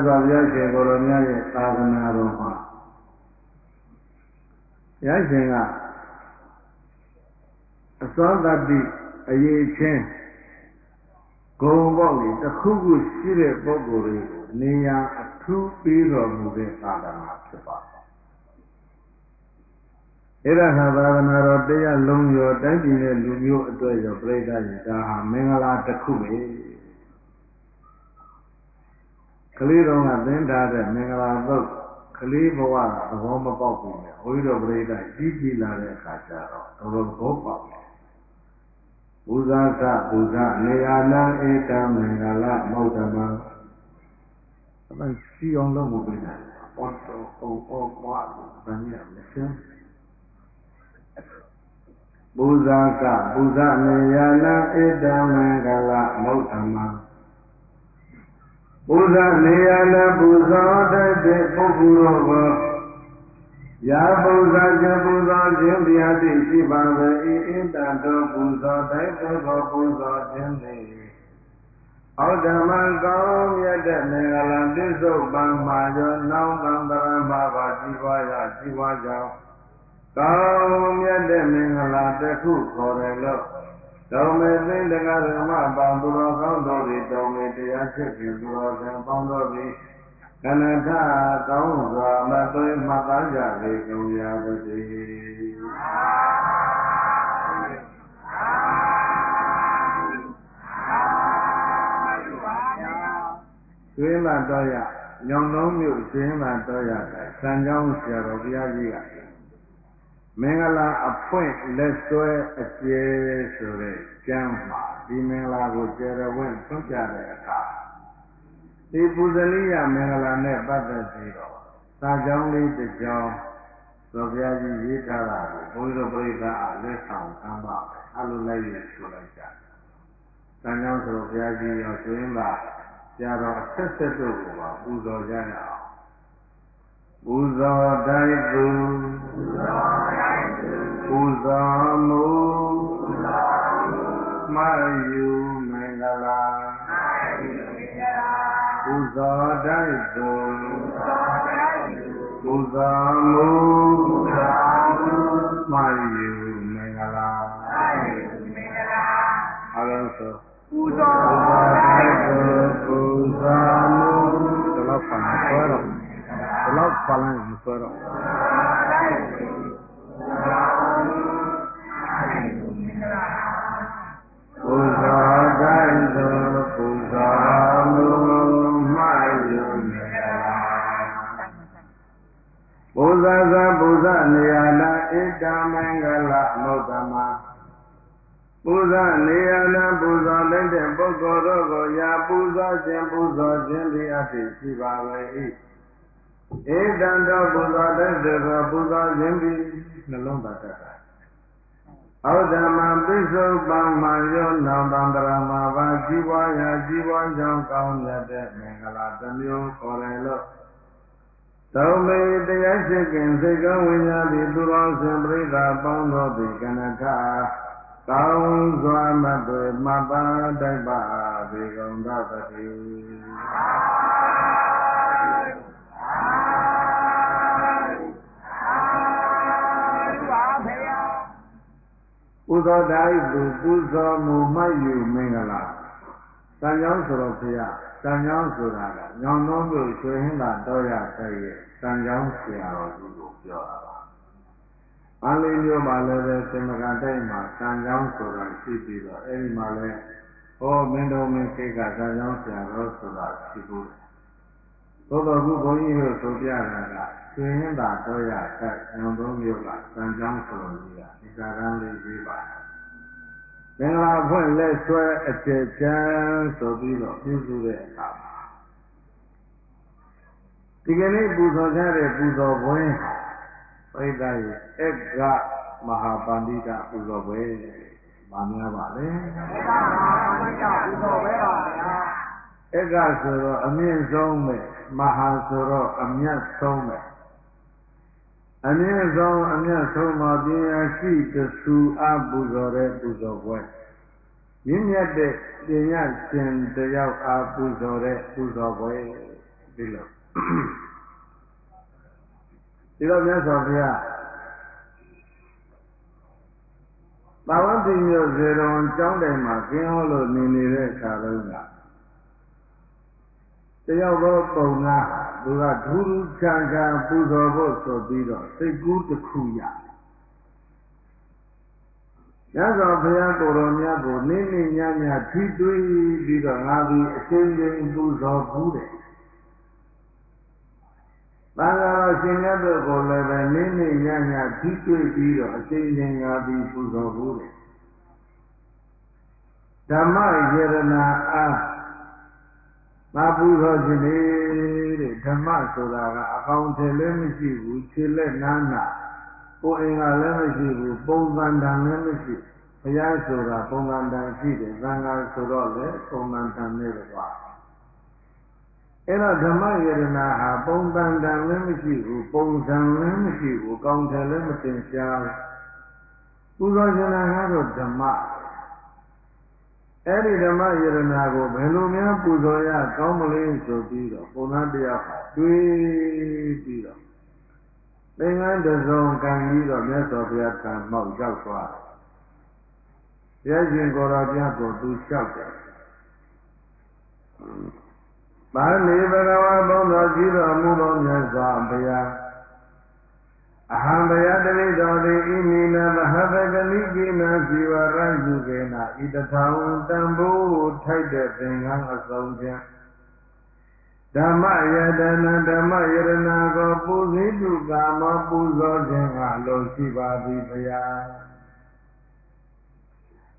တ်စွာဘုရားရှင်ကိုလိုမြတ်ရဲ့သာသနာတော်မှာဘုရားရှင်ကအစွမ်းတတ္တိအရေးချင်းဂုံပေါက်ကြီးတစ်ခုခုရှိတဲ့ပုဂ္ဂိုလ်တွေကိုနေရာအထူးပေးတော်မူတဲ့သာသနာဖြစ်ပါတယ်။အဲ့ဒါဟာသာသနာတော်တရားလုံးရောတိုင်းပြည်နဲ့လူမျိုးအတွက်ရောပြိဿကြီးဒါဟာမင်္ဂလာတစ်ခုပဲ။ကလေးတော်ကသင်ထားတဲ့မင်္ဂလာသုတ်ကလေးဘဝကသဘောမပေါက်ဘူးလေ။ဘုရားတော်ပြိဿကြီးကြီးလာတဲ့အခါကျတော့တော်တော်သဘောပေါက်တယ်။ပူဇာသပူဇာနေရာလံဧတံမင်္ဂလာမௌဓမံအမှန်စီအောင်လုပ်ဖို့ပြင်တယ်။ဘောတော်အော်ဘွားဗန်းရမစင်းပူဇာကပူဇာနေရာလံဧတံမင်္ဂလာမௌဓမံပူဇာနေရာလံပူဇောတတ်တဲ့ပုဂ္ဂိုလ်တော်ကိုယာပူဇာခြင်းပူဇောခြင်းတရားသိရှိပါပဲဤအတ္တတော်ပူဇောတိုက်သောပူဇောခြင်းသည်ဩဓမ္မကောင်းမြတ်တဲ့မင်္ဂလာပြစ္ဆုတ်ပံမှာရောနောင်တံတရမဘာជីဝါရជីဝါကြောင့်ကောင်းမြတ်တဲ့မင်္ဂလာတစ်ခုခေါ်တယ်လို့တော်မေသိတက္ကရမပေါင်းသူတော်ကောင်းတို့သည်တော်မေတရားဖြစ်ပြီးသူတော်ဆင်ပေါင်းတို့သည်ကနထကောင်းစွာမသွေးမှတ်သားကြလေကုန်ရပါစေ။ကျွေးမှတော်ရညောင်လုံးမြို့ကျွေးမှတော်ရတဲ့စံကြောင်းဆရာတော်ဘုရားကြီးကမင်္ဂလာအဖွင့်လက်ဆွဲအကျဲဆိုတဲ့ကျမ်းမှာဒီမင်္ဂလာကိုကျေရဝင့်ဖွင့်ပြတဲ့အခါဒီပူဇလိယမင်္ဂလာနဲ့ပတ်သက်ပြီးတော့စာကြောင်းလေးတစ်ကြောင်းသောဘုရားကြီးရေးထားတာကိုဘုန်းကြီးတို့ပြိဿအားလက်ဆောင်ကမ်းပါအလိုလိုက်ရဆိုလိုက်ကြ။စာကြောင်းဆိုဘုရားကြီးရောဆိုရင်ပါဆရာတော်ဆက်ဆက်တို့ကိုပါပူဇော်ကြရအောင်။ပူဇော်တိုင်းသူပူဇော်မူမယူမင်္ဂလာပူဇော်တိုက်သူပူဇော်မူမယူမင်္ဂလာအားလုံးဆိုပူဇော်တိုက်သူပူဇော်မူဒီလောက်ပါမဆွဲတော့ဒီလောက်ပါလိုက်မဆွဲတော့ပူဇော်တိုက်သူပူဇော်မူမယူမင်္ဂလာပူဇာဇာပူဇနေယနာဣတံမင်္ဂလာမௌဓမံပူဇနေယနာပူဇော်တဲ့ပုဂ္ဂိုလ်တို့ကိုယာပူဇော်ခြင်းသည်အဖြစ်ရှိပါလေ၏ဧတံတော်ပူဇော်တဲ့သောပူဇော်ခြင်းသည်နှလုံးသားတတ်တာဩဓမ္မပိစုပံမယောနောင်တံတရမဘာជីဝါယជីဝါကြောင့်ကောင်းမြတ်တဲ့မင်္ဂလာတစ်မျိုးခေါ်တယ်လို့သုံးမေတရားရှိခင်စိတ်ကောင်းဝိညာဉ်သည်သူတော်စင်ပရိသတ်ပေါင်းတို့သည်ကနထကောင်းစွာမသွေမှတ်ပါတိုက်ပါဘေကုံသတ္တိပူဇော်တိုင်းသူပူဇော်မူမှတ်ယူမင်္ဂလာတန်ကြောင်းဆိုတော့ဘုရားတန်ကြောင်းဆိုတာကညောင်နှုံးတို့ရွှေဟင်းသာတော်ရတဲ့ရဲ့တန်ကြောင်းဆရာတော်ကြီးကိုပြောတာပါ။အားလေးမျိုးပါလည်းပဲသင်္မကတိုက်မှာတန်ကြောင်းဆိုတာရှိပြီးတော့အဲဒီမှာလည်းဟောမင်းတော်မင်းခေတ်ကတန်ကြောင်းဆရာတော်ဆိုတာရှိဘူး။သို့တော်ခုဘုန်းကြီးတို့ဆိုပြတာကရွှေဟင်းသာတော်ရတဲ့ညောင်နှုံးမျိုးကတန်ကြောင်းဆိုလို့ကြီးကဒီစာရန်လေးရေးပါတယ်မင်္ဂလာဖွင့်လက်ဆွဲအကျယ်ချမ်းဆိုပြီးတော့ပြုစုတဲ့အခါမှာဒီကနေ့ပူဇော်ကြတဲ့ပူဇော်ပွဲပရိသတ်ရဲ့အက္ခမဟာပန္တိတပူဇော်ပွဲမများပါလေပူဇော်ပွဲပါဗျာအက္ခဆိုတော့အမြင့်ဆုံးပဲမဟာဆိုတော့အမြတ်ဆုံးပဲအမြင့်ဆုံးအမြတ်ဆုံးမှာပညာရှိတဆူအပူဇော်တဲ့ပူဇော်ပွဲမြင့်မြတ်တဲ့ပညာရှင်တယောက်အားပူဇော်တဲ့ပူဇော်ပွဲက သိလို့ဒီတော့မြတ်စွာဘုရားသာဝတိမြို့ဇေရဝံကျောင်းတိုင်မှာကျင်းဟောလို့နေတဲ့အခါတုန်းကတယောက်သောပုံကသူကထူးထူးခြားခြားပူဇော်ဖို့ဆိုပြီးတော့စိတ်ကူးတစ်ခုရမြတ်စွာဘုရားကိုယ်တော်မြတ်ကိုနေ့နေ့ညညထိတွေ့ပြီးတော့ငါဒီအရှင်ရှင်ပူဇော်ဘူးတယ်ဘာသာတော်ရှင်မြတ်တို့ကိုလည်းပဲနေ့နေ့ညညထိတွေ့ပြီးတော့အရှင်ရှင်ငါဒီပူဇော်ဘူးတယ်ဓမ္မယေရနာအားမပူဇော်ခြင်းတဲ့ဓမ္မဆိုတာကအကောင်ထည်လည်းမရှိဘူးခြေလက်နားနာကိုယ်အင်္ဂါလည်းမရှိဘူးပုံစံတန်လည်းမရှိဘုရားဆိုတာပုံစံတန်ရှိတယ်သံဃာဆိုတော့လေပုံစံတန်နဲ့ကွာအဲ့တော့ဓမ္မယေရနာဟာပုံစံတန်လည်းမရှိဘူးပုံစံလည်းမရှိဘူးအကောင်ထည်လည်းမတင်ရှားပူဇော်ခြင်းကတော့ဓမ္မအဲ့ဒီဓမ္မယေရနာကိုဘယ်လိုများပူဇော်ရကောင်းမလဲဆိုပြီးတော့ဘုရားတရားဟာတွေးပြီးတော့သင်္ကန်းတစ်စုံကန်ပြီးတော့မြတ်စွာဘုရားကံမောက်ရောက်သွားတယ်ဘုရားရှင်ကိုယ်တော်ပြကိုသူလျှောက်တယ်ပါဠိဘဂဝါဘုံတော်ကြီးတော်မူသောမြတ်စွာဘုရားအဟံဘယတရိတော်တိဣမိနသဟဗကလိကိနာဇီဝရယုကေနာဣတထံတံဘိုးထိုက်တဲ့သင်္ကန်းအစုံဖြင့်ဓမ္မယတနာဓမ္မယရနာကိုပူဇေတုကာမပူဇော်ခြင်းကလိုရှိပါသည်ဘုရား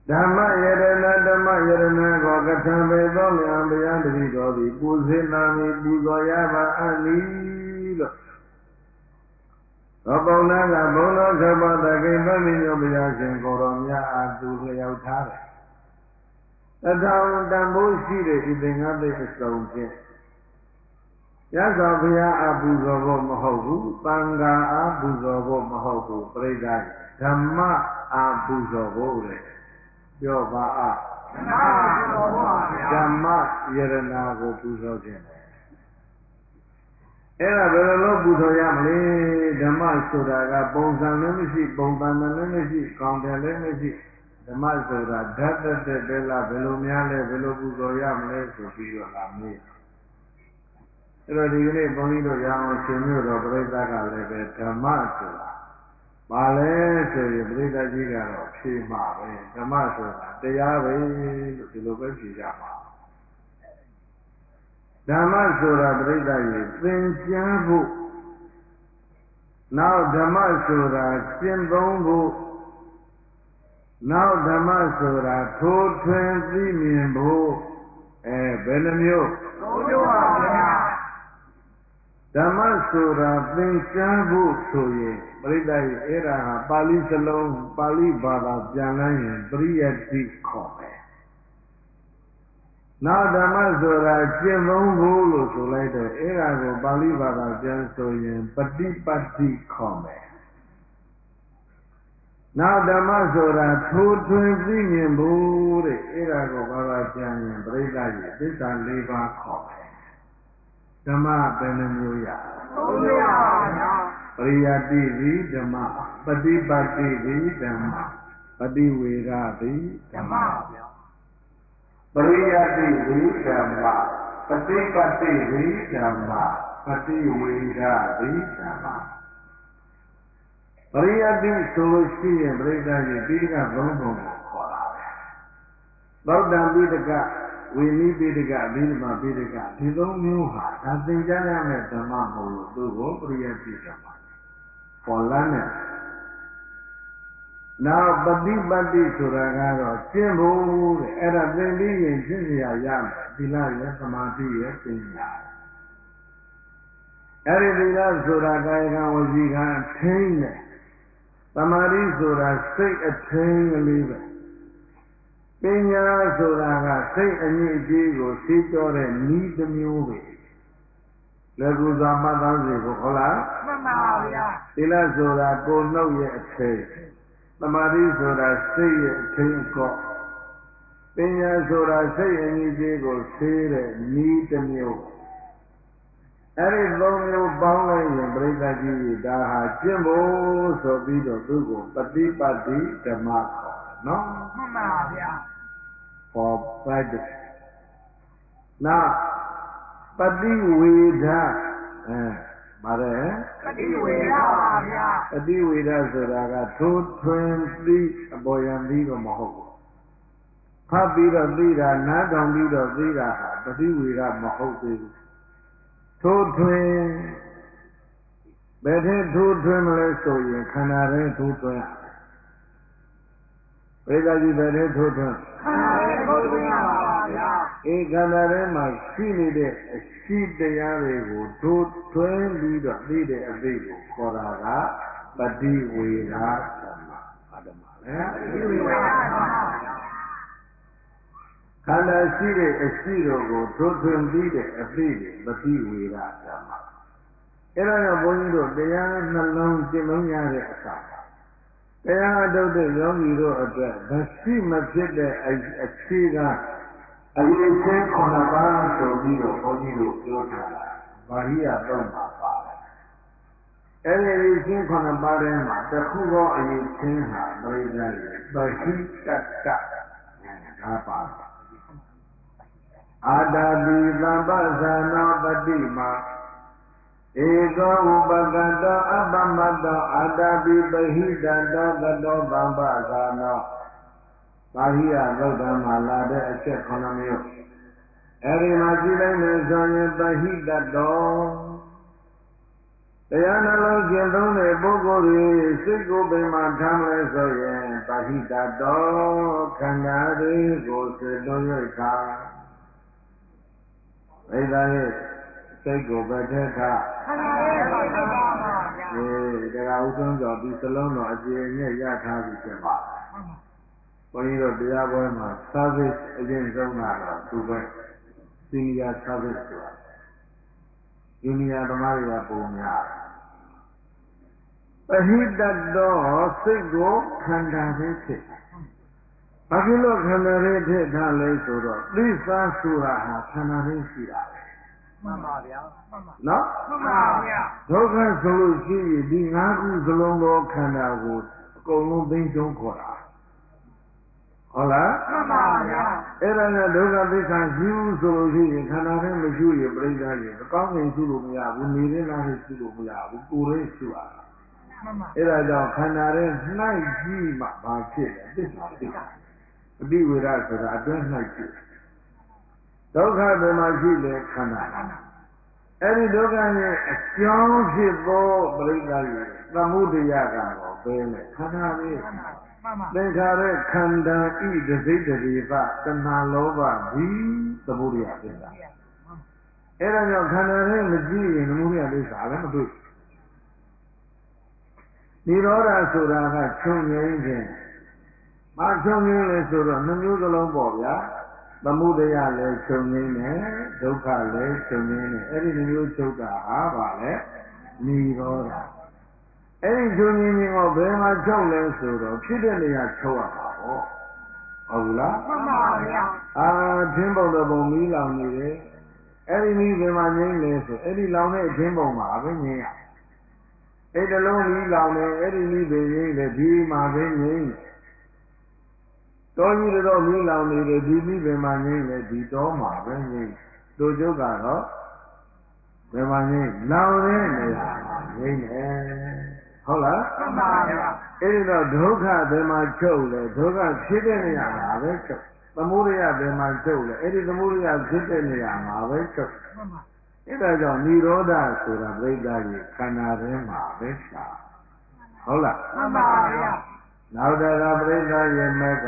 ဓမ္မယရနာဓမ္မယရနာကိုကထံပေသောမြတ်ဘုရားတရိတော်သည်ပူဇေနာမည်ပူဇော်ရပါအပ်၏လို့သောပုံနာကဘုံတော်သဘောတကိသမိညောဘုရားရှင်ကိုယ်တော်မြတ်အားသူလျောက်ထားတယ်။တထောင်တန်ဖိုးရှိတဲ့ဒီသင်္ကန်းသိအစုံဖြင့်ရသော်ဘုရားအားပူဇော်ဖို့မဟုတ်ဘူး။သံဃာအားပူဇော်ဖို့မဟုတ်ဘူး။ပြိဿဓမ္မအားပူဇော်ဖို့လေ။ပြောပါအားဓမ္မယရနာကိုပူဇော်ခြင်းအဲ့ဒါဘယ်လိုပူဇော်ရမလဲဓမ္မဆိုတာကပုံစံလည်းမရှိပုံစံလည်းမရှိကောင်းတယ်လည်းမရှိဓမ္မဆိုတာဓာတ်တက်တယ်လားဘယ်လိုများလဲဘယ်လိုပူဇော်ရမလဲဆိုပြီးတော့လာမေးအဲ့တော့ဒီကနေ့ဘုန်းကြီးတို့ရအောင်ရှင်မြို့တော်ပြိဿကလည်းပဲဓမ္မဆိုတာပါလဲဆိုရင်ပြိဿကြီးကတော့ဖြေမှာပဲဓမ္မဆိုတာတရားပဲလို့ဒီလိုပဲဖြေကြပါဓမ္မဆိုတာပြိဿကြီးသင်ကြားဖို့နောက်ဓမ္မဆိုတာကျင့်သုံးဖို့နောက်ဓမ္မဆိုတာထိုးထွင်းသိမြင်ဖို့ဘယ်နှမျိုးသုံးမျိုးပါဗျာဓမ္မဆိုတာသင်ကြားဖို့ဆိုရင်ပြိဿကြီးအဲ့ဒါဟာပါဠိစလုံးပါဠိဘာသာပြန်လိုက်ရင်ပရိယတ္တိခေါ်တယ်နောက်ဓမ္မဆိုတာကျင့်သုံးဖို့လို့ဆိုလိုက်တော့အဲ့ဒါကိုပါဠိဘာသာပြန်ဆိုရင်ပฏิပတ်တိခေါ်မယ်နောက်ဓမ္မဆိုတာထိုးထွင်းသိမြင်ဖို့တဲ့အဲ့ဒါကိုဘာသာပြန်ရင်ပြိဿကြီးသစ္စာ၄ပါးခေါ်မယ်ဓမ္မဘယ်နှမျိုးရသုံးမျိုးပါဗျာပရိယတ္တိဝိဓမ္မပฏิပတ်တိဝိဓမ္မပฏิဝေရဝိဓမ္မဗျာပရိယတ္တိဝိဓမ္မပฏิပတ်တိဝိဓမ္မပฏิဝေရဝိဓမ္မပရိယတ္တိဆိုလို့ရှိရင်ပြိဿကြီးပိဋကသုံးပုံကိုခေါ်တာပဲသောတံပိဋကဝိနည်းပိဋကအဘိဓမ္မာပိဋကဒီသုံးမျိုးဟာဒါသင်ကြားရမယ့်ဓမ္မမဟုတ်လို့သူ့ကိုပရိယတ္တိဓမ္မပေါ်လာနဲ့နောက်ပฏิပတ်တိဆိုတာကတော့ကျင့်ဖို့တဲ့အဲ့ဒါသင်ပြီးရင်ကျင့်ရရမယ်သီလရဲ့သမာဓိရဲ့ပညာအဲ့ဒီသီလဆိုတာကာယကံဝစီကံထိန်းတယ်သမာဓိဆိုတာစိတ်အထိန်းကလေးပဲပညာဆိုတာကစိတ်အငြိအကျေးကိုသိတော်တဲ့နည်းတစ်မျိုးပဲလက်ကူစွာမှတ်သားစေဖို့ဟုတ်လားမှန်ပါဗျာသီလဆိုတာကိုယ်နှုတ်ရဲ့အထိန်းသမာဓိဆိုတာစိတ်ရဲ့အထင်ကော့ပညာဆိုတာစိတ်အငြိကျေးကိုဆေးတဲ့နည်းတစ်မျိုး အဲ့ဒီသုံးမျိုးပေါင်းလိုက်ရင်ပြိဿကြီးဒါဟာကျင့်ဖို့ဆိုပြီးတော့သူ့ကိုပฏิပတ်တိဓမ္မခေါ်နော်မှန်ပါဗျာ for practice နောက်ပฏิဝေဒပါတယ်ပฏิဝေဒပါဗျာပฏิဝေဒဆိုတာကထိုးထွင်းပြီးအပေါ်ယံပြီးတော့မဟုတ်ဘူးဖတ်ပြီးတော့သိတာနားထောင်ပြီးတော့သိတာဟာပฏิဝေဒမဟုတ်သေးဘူးထိုးထွင်းဘယ်ထဲထိုးထွင်းမလဲဆိုရင်ခန္ဓာထဲထိုးထွင်းရဘယ်ကကြီးဘယ်ထဲထိုးထွင်းခန္ဓာထဲထိုးထွင်းရပါဗျာဧခန္ဓာထဲမှာရှိနေတဲ့အရှိတရားတွေကိုထိုးထွင်းပြီးတော့သိတဲ့အသိကိုခေါ်တာကပฏิဝေဒဓမ္မဘာဓမ္မလဲပฏิဝေဒဓမ္မခန္ဓာရှိတဲ့အရှိတော်ကိုထိုးထွင်းပြီးတဲ့အသိတွေပฏิဝေဒဓမ္မအဲ့ဒါကြောင့်ဘုန်းကြီးတို့တရားနှလုံးကျင့်လုံးရတဲ့အခါတရားအထုတ်တဲ့ယောဂီတို့အတွက်မရှိမဖြစ်တဲ့အရှိကအရေးချင်း9ပါးဆိုပြီးတော့ဘုန်းကြီးတို့ပြောထားတာဘာဟိယသုံးပါပါတယ်အဲ့ဒီအရေးချင်း9ပါးထဲမှာတစ်ခုသောအရေးချင်းဟာပြိဿရဲ့ပဟိတတ္တဒါပါအာတာပိသမ္ပဇာနောပတိမာဧကောဥပကတောအပမတ္တောအာတာပိပဟိတတောကတောသမ္ပဇာနောပါဠိယသုတ်တံမှာလာတဲ့အချက်9မျိုးအဲဒီမှာကြည့်လိုက်မယ်ဆိုရင်ပဟိတတောတရားနှလုံးကျင့်သုံးတဲ့ပုဂ္ဂိုလ်တွေစိတ်ကိုပင်မှထားမလဲဆိုရင်ပဟိတတောခန္ဓာတွေကိုစေတွန်း၍ခါဣဒာရဲ့စိတ်ကိုပဲထဲခါခန္ဓာရဲ့ပါပါပါတရားဥဆုံးကြောင့်ဒီစလုံးတော်အကျေအမြတ်ရထားပြီဖြစ်ပါဘုန်းကြီးတို့တရားပွဲမှာ service အရင်ဆုံးတာတော့သူပဲ senior service ဆိုတာ junior သမားတွေကပုံများပဟိတတောစိတ်ကိုခန္ဓာလေးဖြစ်ဘာဖြစ်လို့ခန္ဓာလေးဖြစ်ထားလဲဆိုတော့သိသာဆိုတာဟာခန္ဓာလေးရှိတာမှန်ပါဗျာမှန်ပါနော်မှန်ပါဗျာဒုက္ခဆိုလို့ရှိရင်ဒီ၅ခုစလုံးသောခန္ဓာကိုအကုန်လုံးသိကျုံခေါ်တာဟုတ်လားမှန်ပါဗျာအဲ့ဒါနဲ့ဒုက္ခသစ္စာရှိဘူးဆိုလို့ရှိရင်ခန္ဓာထဲမရှိရင်ပြိဿကြီးအကောင်းကြီးရှိလို့မရဘူးနေတဲ့လားရှိလို့မရဘူးကိုယ်လေးရှိရတာမှန်ပါအဲ့ဒါကြောင့်ခန္ဓာထဲနှိုက်ကြည့်မှဘာဖြစ်လဲသစ္စာဖြစ်တာအတိဝေဒဆိုတာအတွင်းနှိုက်ကြည့်ဒုက္ခဘယ်မှာရှိလဲခန္ဓာအဲ့ဒီဒုက္ခရဲ့အကြောင်းဖြစ်သောပြိဿကြီးသမုဒယကတော့ဘယ်လဲခန္ဓာလေးသင်္ခါရခန္ဓာဤဒစိတ္တိပတဏှာလောဘဒီသမုဒယသစ္စာအဲ့ဒါကြောင့်ခန္ဓာလေးမကြည့်ရင်သမုဒယသစ္စာလည်းမတွေ့နိရောဓဆိုတာကချုပ်ငြိမ်းခြင်းမချုပ်ငြိမ်းလေဆိုတော့နှမျိုးစလုံးပေါ့ဗျာသမုဒယလည်းချုပ်ငြိမ်းတယ်ဒုက္ခလည်းချုပ်ငြိမ်းတယ်အဲ့ဒီနှမျိုးချုပ်တာဟာပါလေနိရောဓအဲ့ဒီချုပ်ငြိမ်းခြင်းကိုဘယ်မှာချုပ်လဲဆိုတော့ဖြစ်တဲ့နေရာချုပ်ရမှာပေါ့ဟုတ်လားမှန်ပါဗျာထင်းပုံတော်ပုံမီးလောင်နေတယ်အဲ့ဒီမီးဘယ်မှာငြိမ်းလဲဆိုအဲ့ဒီလောင်တဲ့ထင်းပုံမှာပဲငြိမ်းရအဲ့တလုံးမီးလောင်နေအဲ့ဒီမီးပဲငြိမ်းတယ်ဒီမှာပဲငြိမ်းတောကြီးတော့မီးလောင်နေတယ်ဒီမီးဘယ်မှာငြိမ်းလဲဒီတောမှာပဲငြိမ်းတို့ကျုပ်ကတော့ဘယ်မှာငြိမ်းလောင်တဲ့နေရာမှာငြိမ်းတယ်ဟုတ်လားမှန်ပါဗျာအဲ့ဒီတော့ဒုက္ခဘယ်မှာချုပ်လဲဒုက္ခဖြစ်တဲ့နေရာမှာပဲချုပ်သမုဒယဘယ်မှာချုပ်လဲအဲ့ဒီသမုဒယဖြစ်တဲ့နေရာမှာပဲချုပ်မှန်ပါအဲ့ဒါကြောင့်និရောဓဆိုတာပြိဿကြီးခန္ဓာထဲမှာပဲရှာဟုတ်လားမှန်ပါဗျာနောက်တကပြိဿရဲ့မက္ခ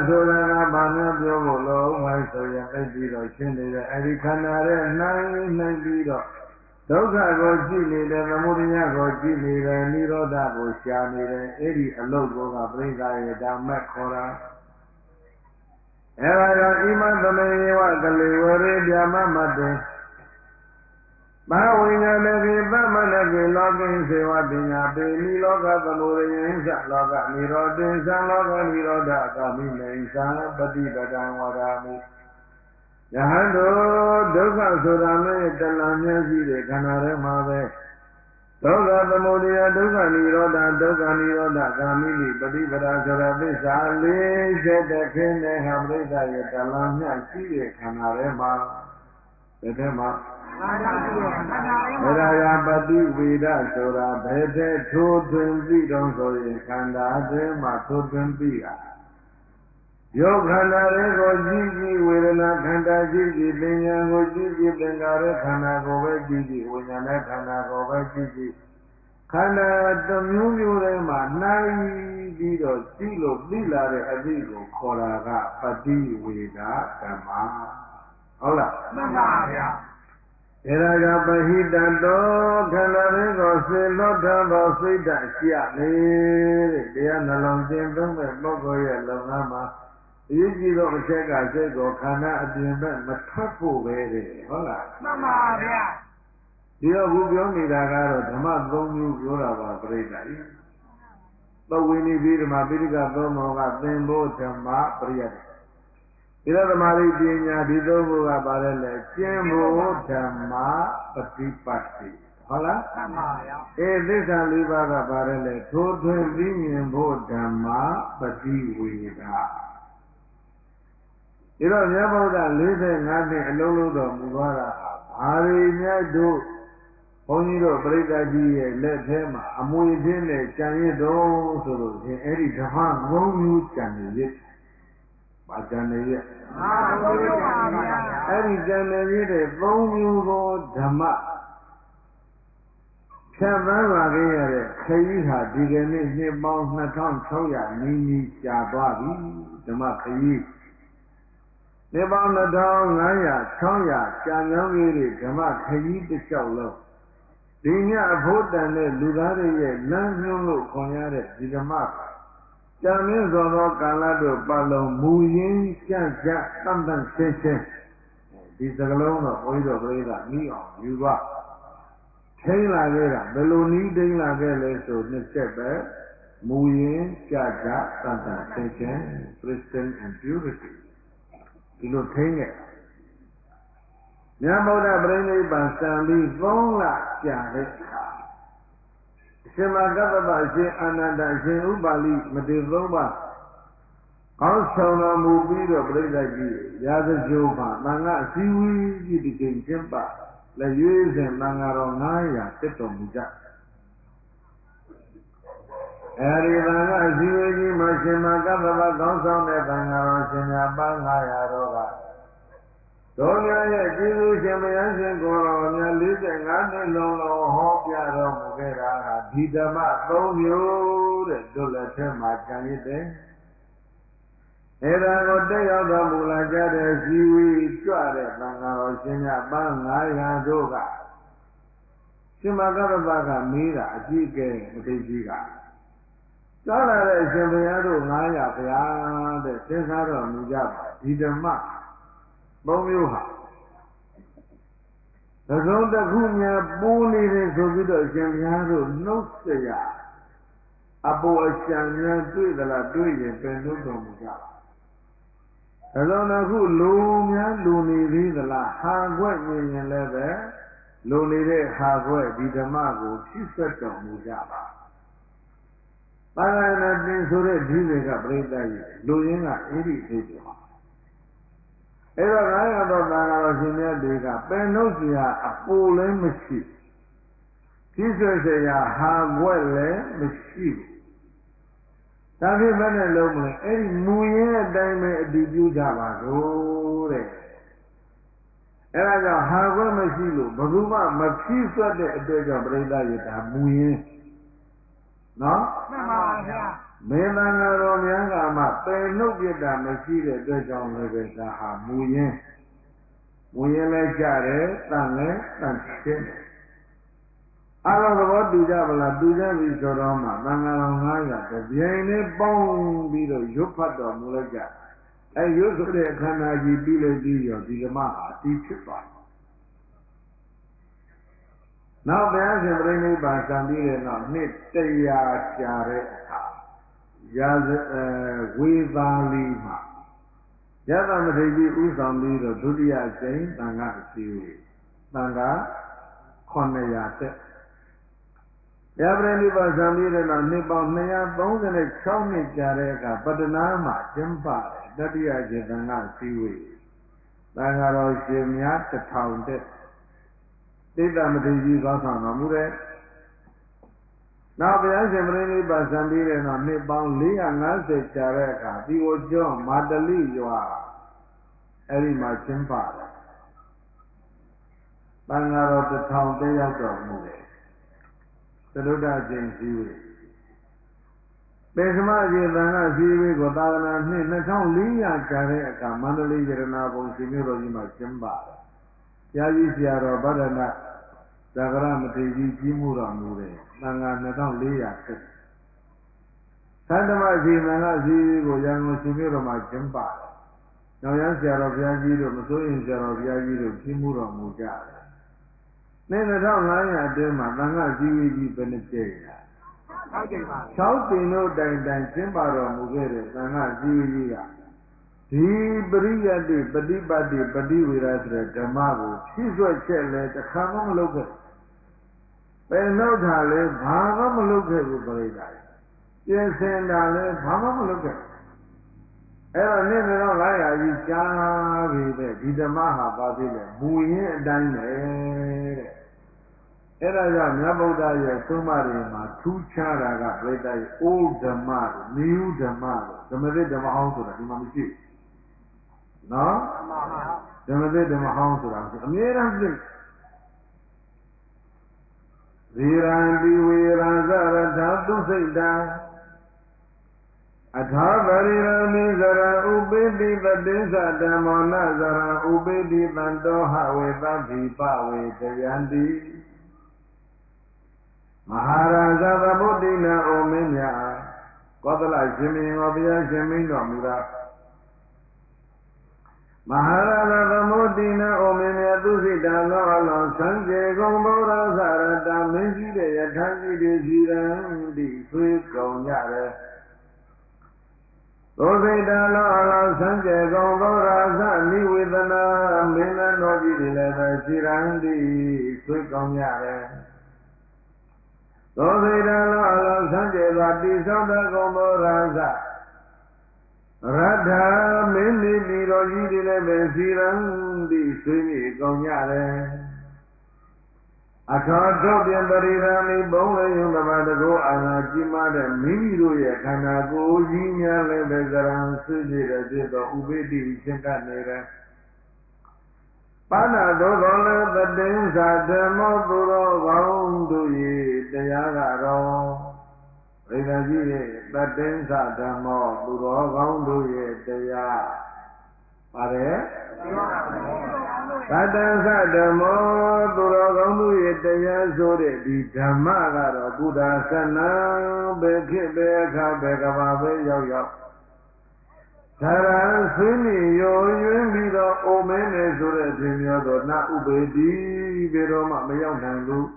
ဆိုတာကဘာနဲ့ပြောဖို့လို့မှဆိုရင်သိပြီးတော့ရှင်းနေတယ်အဲ့ဒီခန္ဓာရဲ့နိုင်ပြီးတော့ဒုက္ခကိုကြည့်နေတယ်သမုဒယကိုကြည့်နေတယ်និရောဓကိုရှာနေတယ်အဲ့ဒီအလုတ်ကပြိဿရဲ့ဓမ္မခေါ်တာအဲ့ဒါကြောင့်ဣမသမေဝကလေဝရေဗျာမမတေဘာဝိညာဏေသမဏကေလောကိစေဝပညာပေနိလောကသမုဒယိသလောကនិရောဓိသံလောကនិရောဓကာမိနေသံပฏิပဒံဝရမိ ဟန်တို့ဒုက္ခဆိုတာနဲ့တလံမြတ်ရှိတဲ့ခန္ဓာထဲမှာပဲဒုက္ခသမုဒယဒုက္ခនិရောဓဒုက္ခនិရောဓဂ ामि နိပฏิပဒါဆိုတဲ့သစ္စာလေးချက်တခင်းတဲ့ဟာပြိဿရဲ့တလံမြတ်ရှိတဲ့ခန္ဓာထဲမှာဒီထဲမှာဘယ်ရာပฏิဝေဒဆိုတာဘယ်တဲ့ထိုးထွင်းပြီးတော့ဆိုရင်ခန္ဓာထဲမှာထိုးထွင်းပြီးတာယောခန္ဓာတွေကိုကြည့်ကြည့်ဝေဒနာခန္ဓာကြည့်ကြည့်ပညာကိုကြည့်ကြည့်သင်္ခါရခန္ဓာကိုပဲကြည့်ကြည့်ဝိညာဉ်ခန္ဓာကိုပဲကြည့်ကြည့်ခန္ဓာတစ်မျိုးမျိုးထဲမှာနိုင်ပြီးတော့ကြည့်လို့သိလာတဲ့အသည့်ကိုခေါ်တာကပฏิဝေဒဓမ္မဟုတ်လားမှန်ပါဗျာဒါကပဟိတတောခန္ဓာတွေကိုစေလွတ်သောစိတ်ဓာတ်ရှိရလေတဲ့တရားနှလုံးသွင်းသုံးတဲ့ပုဂ္ဂိုလ်ရဲ့လုံငန်းမှာအရေးကြီးသောအချက်ကစိတ်ကိုခန္ဓာအပြင်ဘက်မထွက်ဖို့ပဲတဲ့ဟုတ်လားမှန်ပါဗျာဒီတော့ခုပြောနေတာကတော့ဓမ္မ၃မျိုးပြောတာပါပြိဿကြီးသဝိနိဗိဓမ္မပိဋကသောမောကသင်္ဘောဓမ္မပရိယတ်ဒီတော့သမာဓိပညာဒီသုံးခုကပါတယ်လေကျင့်ဖို့ဓမ္မပฏิပတ်တိဟုတ်လားမှန်ပါဗျာသစ္စာ၄ပါးကပါတယ်လေထိုးထွင်းပြီးမြင်ဖို့ဓမ္မပฏิဝေဒဒီတော့မြတ်ဗုဒ္ဓ45နှစ်အလုံးလုံးတော်မူသွားတာဟာဘာတွေများတို့ဘုန်းကြီးတို့ပြိဿကြီးရဲ့လက်ထဲမှာအမွေချင်းနဲ့ကြံရစ်တော်ဆိုလို့ရှင်အဲ့ဒီဓမ္မငုံမျိုးကြံရစ်ပါကြံရစ်အဲ့ဒီကြံရစ်တဲ့၃မျိုးသောဓမ္မဖြတ်သန်းလာခဲ့ရတဲ့ခရီးဟာဒီကနေ့နှစ်ပေါင်း2600နီးနီးကြာသွားပြီဓမ္မခရီးနှစ်ပေါင်း2500 600ကြာမြောင်းကြီးတွေဓမ္မခရီးတစ်လျှောက်လုံးဒီညအဖို့တန်တဲ့လူသားတွေရဲ့လမ်းညွှန်းလို့ခေါ်ရတဲ့ဒီဓမ္မကြာမြင့်စွာသောကာလတို့ပတ်လုံးမူရင်းကြကြတန်တန်ရှင်းရှင်းဒီစကလုံးတော့ဘုန်းကြီးတို့ပြိဿနီးအောင်ယူပါထိန်းလာခဲ့တာဘယ်လိုနီးထိန်းလာခဲ့လဲဆိုနှစ်ချက်ပဲမူရင်းကြကြတန်တန်ရှင်းရှင်း Christian and purity ဒီလိုထိန်းခဲ့မြတ်ဗုဒ္ဓပြိဋိဘံစံပြီး3လကြာတဲ့အခါအရှင်မကပ္ပပရှင်အာနန္ဒရှင်ဥပါလိမတေ3ပါးကောင်းဆောင်တော်မူပြီးတော့ပြိဋိကြီးရာဇဂိုမှာသံဃာအစည်းဝေးကြီးဒီချိန်ကျင်းပလက်ရွေးစဉ်သံဃာတော်900တက်တော်မူကြအဲဒီသံဃာအစည်းဝေးကြီးမှာရှင်မကပ္ပပကောင်းဆောင်တဲ့သံဃာတော်ရှင်များပါ900တော်ကတော်များရဲ့ကျေးဇူးရှင်ဘုရားရှင်ကိုယ်တော်များ45နှစ်လုံးလုံးဟောပြတော်မူခဲ့တာဟာဒီဓမ္မ3မျိုးတဲ့တို့လက်ထဲမှာကြံရစ်တယ်။အဲဒါကိုတက်ရောက်တော်မူလာကြတဲ့ဇီဝီကြွတဲ့သံဃာတော်ရှင်များပန်း900တို့ကရှင်မကပ္ပကမေးတာအကြည့်ကဲမသိကြီးကကြားလာတဲ့ရှင်ဘုရားတို့900ဘုရားတဲ့သင်္ခါတော်မူကြပါဒီဓမ္မ3မျိုးဟာသဇုံတစ်ခုများပိုးနေတယ်ဆိုပြီးတော့ရှင်ဘုရားတို့နှုတ်ဆက်ရအပေါ်အရှံများတွေ့သလားတွေ့ရင်ပင်လို့တော်မူကြပါသဇုံတစ်ခုလူများလူနေသေးသလားဟာခွက်မြင်ရင်လည်းပဲလူနေတဲ့ဟာခွက်ဒီဓမ္မကိုဖြစ်ဆက်တော်မူကြပါပါဠိနဲ့တင်ဆိုတဲ့ဒီတွေကပြိဿကြီးလူရင်းကအဲ့ဒီအိတ်ပါအဲ့တော့900သောသံဃာတော်ရှင်မြတ်တွေကပင်လို့စရာအပူလည်းမရှိဖြစ်ဆွစရာဟာခွက်လည်းမရှိဘူးဒါဖြင့်ဘယ်နဲ့လုံးမလဲအဲ့ဒီမူရင်းအတိုင်းပဲအတည်ပြုကြပါလို့တဲ့အဲ့ဒါကြောင့်ဟာခွက်မရှိလို့ဘယ်သူမှမဖြစ်ဆွတဲ့အတွက်ကြောင့်ပြိဿရတာမူရင်းနော်မှန်ပါဗျာမေတ္တာတော်များကမှပယ်နှုတ်ပြတာမရှိတဲ့အတွက်ကြောင့်လည်းပဲဒါဟာမူရင်းလည်းကြတယ်တန်လည်းတန်ရှင်းတယ်အားလုံးသဘောတူကြပါလားတူကြပြီဆိုတော့မှသံဃာတော်900တပြိုင်နဲ့ပေါင်းပြီးတော့ရွတ်ဖတ်တော်မူလိုက်ကြအဲရွတ်ဆိုတဲ့အခန္ဓာကြီးပြီးလို့ပြီးရောဒီကမဟာအတိဖြစ်သွားတယ်နောက်ဘုရားရှင်ပြိဋိဘံစံပြီးတဲ့နောက်နှစ်100ကြာတဲ့အခါရာဝေသာလီမှာ ယသမထေရကြီးဥဆောင်ပြီးတော့ဒုတိယအကြိမ်သံဃာအစည်းအဝေးသံဃာ900တက်ရပရိနိဗ္ဗာန်ဆံပြီးတဲ့နောက်နှစ်ပေါင်း236နှစ်ကြာတဲ့အခါပတ္တနာမှာကျင်းပတယ်တတိယအကြိမ်သံဃာအစည်းအဝေးသံဃာတော်ရှင်များ1000တက်တိတ္တမထေရကြီးကောင်းဆောင်တော်မူတဲ့နောက်ဘုရားရှင်ပရိနိဗ္ဗာန်ဆံပြီးတဲ့နောက်နှစ်ပေါင်း450ကြာတဲ့အခါဒီကိုကျောင်းမာတလိရွာအဲ့ဒီမှာကျင်းပတယ်သံဃာတော်1000တက်ရောက်တော်မူတယ်သရုဒ္ဓကျင့်စည်းဝေးပေသမကျေသံဃာစည်းဝေးကိုသာသနာနှစ်2400ကြာတဲ့အခါမန္တလေးရတနာဘုံရှင်မြို့တော်ကြီးမှာကျင်းပတယ်။ဆရာကြီးဆရာတော်ဗဒနာသဂရမထေရကြီးကြီးမှုတော်မူတယ်။သံဃာ2400ဆက်သတ္တမစီသံဃာစည်းဝေးကိုရန်ကုန်ရှင်မြို့တော်မှာကျင်းပတယ်။နောက်ရန်ဆရာတော်ဘုရားကြီးတို့မစိုးရင်ဆရာတော်ဘုရားကြီးတို့ကြီးမှုတော်မူကြတယ်။နှစ်2500အတွင်းမှာသံဃာစည်းဝေးကြီးဘယ်နှကြိမ်လဲ6ကြိမ်ပါ6ကြိမ်တို့တိုင်တိုင်ကျင်းပတော်မူခဲ့တဲ့သံဃာစည်းဝေးကြီးကဒီပရိယတ္တိပฏิပတ်တိပฏิဝေရဆိုတဲ့ဓမ္မကိုဖြည့်ဆွတ်ချက်လဲတစ်ခါမှမလုပ်ခဲ့ဘယ်နှုတ်ထားလဲဘာမှမလုပ်ခဲ့ဘူးပြိတ္တာပြင်ဆင်တာလဲဘာမှမလုပ်ခဲ့အဲ့တော့နေ့900ကြီးကြားပြီတဲ့ဒီဓမ္မဟာပါသေးတယ်မူရင်းအတိုင်းပဲတဲ့အဲ့ဒါကြောင့်မြတ်ဗုဒ္ဓရဲ့သုံးမတွေမှာထူးခြားတာကပြိတ္တာရဲ့အိုးဓမ္မတို့နိယဓမ္မတို့ဓမ္မသစ်ဓမ္မဟောင်းဆိုတာဒီမှာမရှိဘူးနော်ဓမ္မသစ်ဓမ္မဟောင်းဆိုတာအမြဲတမ်းပြည့်ဇီရံတိဝေရံသရထာသုစိတ်တံအထာပရိရမိဇရဥပိတိပတိသဓမ္မောနဇရဥပိတိတံတောဟဝေသဗ္ဗိပဝေတယန္တိမဟာရာဇသမုဒ္ဒိနာဩမင်းများကောသလရှင်မင်းတော်ဘုရားရှင်မင်းတော်မူတာမဟာရာဇသမုဒ္ဒိနာဩမင်းများသူစိတ္တလောအလောဆံကျေကုန်ဗုဒ္ဓသရတမင်းကြီးတဲ့ယထာကြီးတွေရှိရန်ဒီဆွေးကုန်ကြတယ်သောစိတ္တလောအလောဆံကျေကုန်ဗုဒ္ဓသနိဝေဒနာမင်းတော်ကြီးတွေလည်းပဲရှိရန်ဒီဆွေးကုန်ကြတယ်သောစိတ္တလောအလောဆံကျေသောတိသောတကုံဘောရာဇရတ္ထာမင်းမိမိတော်ကြီးတွေလည်းပဲစီရန်ဒီဆွေးမြေကောင်းကြတယ်အထောထုတ်ပြန်ပရိရာမိဘုံလေးယုံတပါတကောအာနာကြီးမားတဲ့မိမိတို့ရဲ့ခန္ဓာကိုယ်ကြီးများလည်းပဲဇရံဆွေးမြေတဲ့ဖြစ်သောဥပိတိရှင်ကနေတယ်ပါဏသောကောလည်းတတိယဇာဓမ္မောသူတော်ကောင်းတို့၏တရားကတော့ဘိဓာကြီးရဲ့တတိယဇာဓမ္မောသူတော်ကောင်းတို့ရဲ့တရားပါတယ်တတ္တသဓမ္မောသူတော်ကောင်းတို့ရဲ့တရားဆိုတဲ့ဒီဓမ္မကတော့ဘုရားဆန္ဒဘယ်ခေတ်ဘယ်အခါဘယ်ကဘာပဲရောက်ရောက်ဒါရဆွေးနေရောယွင်းပြီးတော့အိုမင်းနေဆိုတဲ့သင်များတော့နဥပေတိဘယ်တော့မှမရောက်နိုင်ဘူး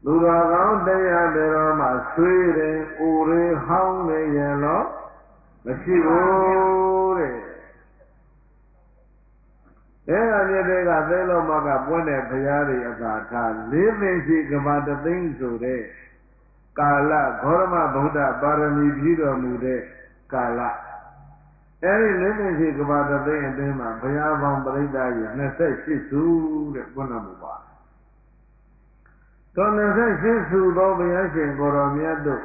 လူတော်ကောင်းတရားဘယ်တော့မှဆွေးတယ်အိုရဲဟောင်းနေရင်တော့မရှိဘူးတဲ့အဲ့ဒါမြတ်တွေကသိလို့မကပွင့်တဲ့ဘုရားတွေအသာထား၄သိန်းရှိကဘာတသိန်းဆိုတဲ့ကာလဂေါရမဗုဒ္ဓပါရမီပြည့်တော်မူတဲ့ကာလအဲ့ဒီ၄သိန်းရှိကဘာတသိန်းအတွင်းမှာဘုရားပေါင်းပရိသတ်ကြီး28စုတဲ့ဘုန်းတော်မူပါတော့28စုသောဘုရားရှင်ကိုရောမြတ်တို့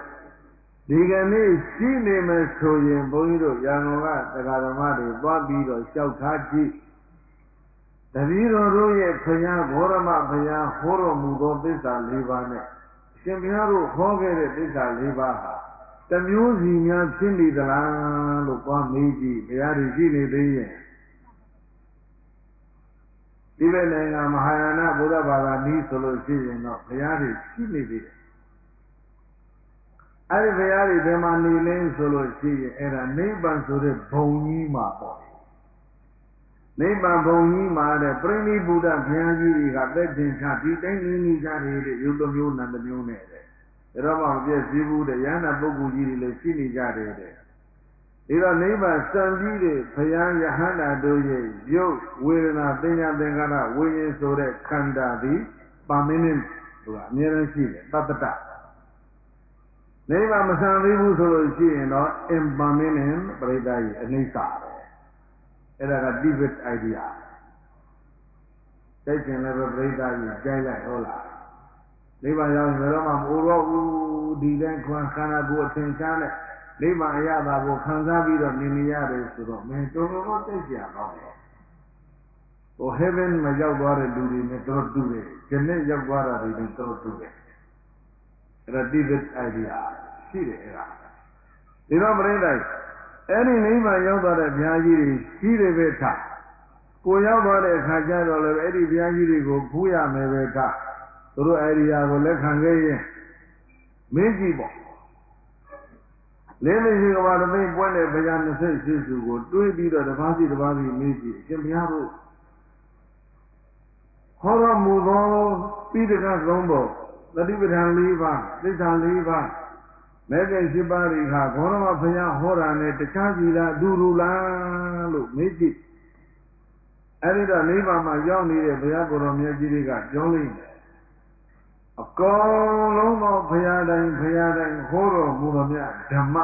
ဒီကနေ့ရှိနေမယ်ဆိုရင်ဘုန်းကြီးတို့ရန်ကုန်ကတရားဓမ္မတွေသွားပြီးတော့လျှောက်ထားကြည့်တပည့်တော်တို့ရဲ့ဘုရားဘောရမဘုရားဟောတော်မူသောသစ္စာ၄ပါးနဲ့ရှင်ဘုရားတို့ဟောခဲ့တဲ့သစ္စာ၄ပါးဟာတမျိုးစီများဖြစ်နေသလားလို့သွားမေးကြည့်ဘုရားကြီးရှိနေသေးရဲ့ဒီဘက်နိုင်ငံမဟာယာနဗုဒ္ဓဘာသာနည်းဆိုလို့ရှိရင်တော့ဘုရားကြီးရှိနေသေးတယ်အဲ့ဒီဘုရားကြီးဒီမှာနေလင်းဆိုလို့ရှိရင်အဲ့ဒါနိဗ္ဗာန်ဆိုတဲ့ဘုံကြီးမှာပေါ့နိဗ္ဗာန်ဘုံကြီးမှာတဲ့ပြိဋိဘုဒ္ဓဘုရားကြီးတွေကသက်တင်ချဒီတိုင်းနေကြတယ်တဲ့ရုပ်တစ်မျိုးနာမ်တစ်မျိုးနဲ့တဲ့ဒါတော့မှမပြည့်စည်ဘူးတဲ့ယန္တာပုဂ္ဂိုလ်ကြီးတွေလည်းရှိနေကြတယ်တဲ့ ဒီတော့နိဗ္ဗာန်စံပြီးတဲ့ဘုရားယဟန္တာတို့ရဲ့ရုပ်ဝေဒနာသင်ညာသင်္ခါရဝိညာဉ်ဆိုတဲ့ခန္ဓာသည်ပါမင်းနဲ့ဆိုတာအများကြီးရှိတယ်တတ္တတနိဗ္ဗာန်မဆံသေးဘူးဆိုလို့ရှိရင်တော့ impermanent ပရိသတ်ရဲ့အနိစ္စပဲအဲ့ဒါက Tibet idea စိတ်ကျင်လည်းပဲပရိသတ်ကြီးကြိုက်လိုက်ဟုတ်လားနိဗ္ဗာန်ရောက်ရင်ဘယ်တော့မှမအိုတော့ဘူးဒီတိုင်းခန္ဓာကိုယ်အထင်ရှားတဲ့နိဗ္ဗာန်အရသာကိုခံစားပြီးတော့နေနေရတယ်ဆိုတော့မင်းတော်တော်သိကြပါတော့ဟို heaven မှာရောက်သွားတဲ့လူတွေနဲ့တော်တူတယ်ဂျနက်ရောက်သွားတာတွေနဲ့တော်တူတယ်အဲ့ဒါ Tibet idea ရှိတယ်အဲ့ဒါဒီတော့ပရိသတ်အဲ့ဒီနိဗ္ဗာန်ရောက်သွားတဲ့ဘုရားကြီးတွေရှိတယ်ပဲထားကိုရောက်သွားတဲ့အခါကျတော့လည်းအဲ့ဒီဘုရားကြီးတွေကိုဖူးရမယ်ပဲထားသူတို့အဲ့ဒီဟာကိုလက်ခံခဲ့ရင်မင်းကြည့်ပေါ့လေးမရှိကဘာတသိပွင့်တဲ့ဘုရား28စုကိုတွေးပြီးတော့တစ်ပါးစီတစ်ပါးစီမေးကြည့်အရှင်ဘုရားတို့ဟောတော်မူသောပိဋကသုံးပုံသတိပဋ္ဌာန်၄ပါးသစ္စာ၄ပါးမဲ့ကရှိပါးတွေဟာဘောရမဘုရားဟောတာနဲ့တခြားစီလားအတူတူလားလို့မေးကြည့်အဲ့ဒီတော့နိဗ္ဗာန်မှာရောက်နေတဲ့ဘုရားကိုယ်တော်မြတ်ကြီးတွေကပြောလိုက်တယ်အကောင်လုံးသောဘုရားတိုင်းဟောတော်မူတော်မြတ်ဓမ္မ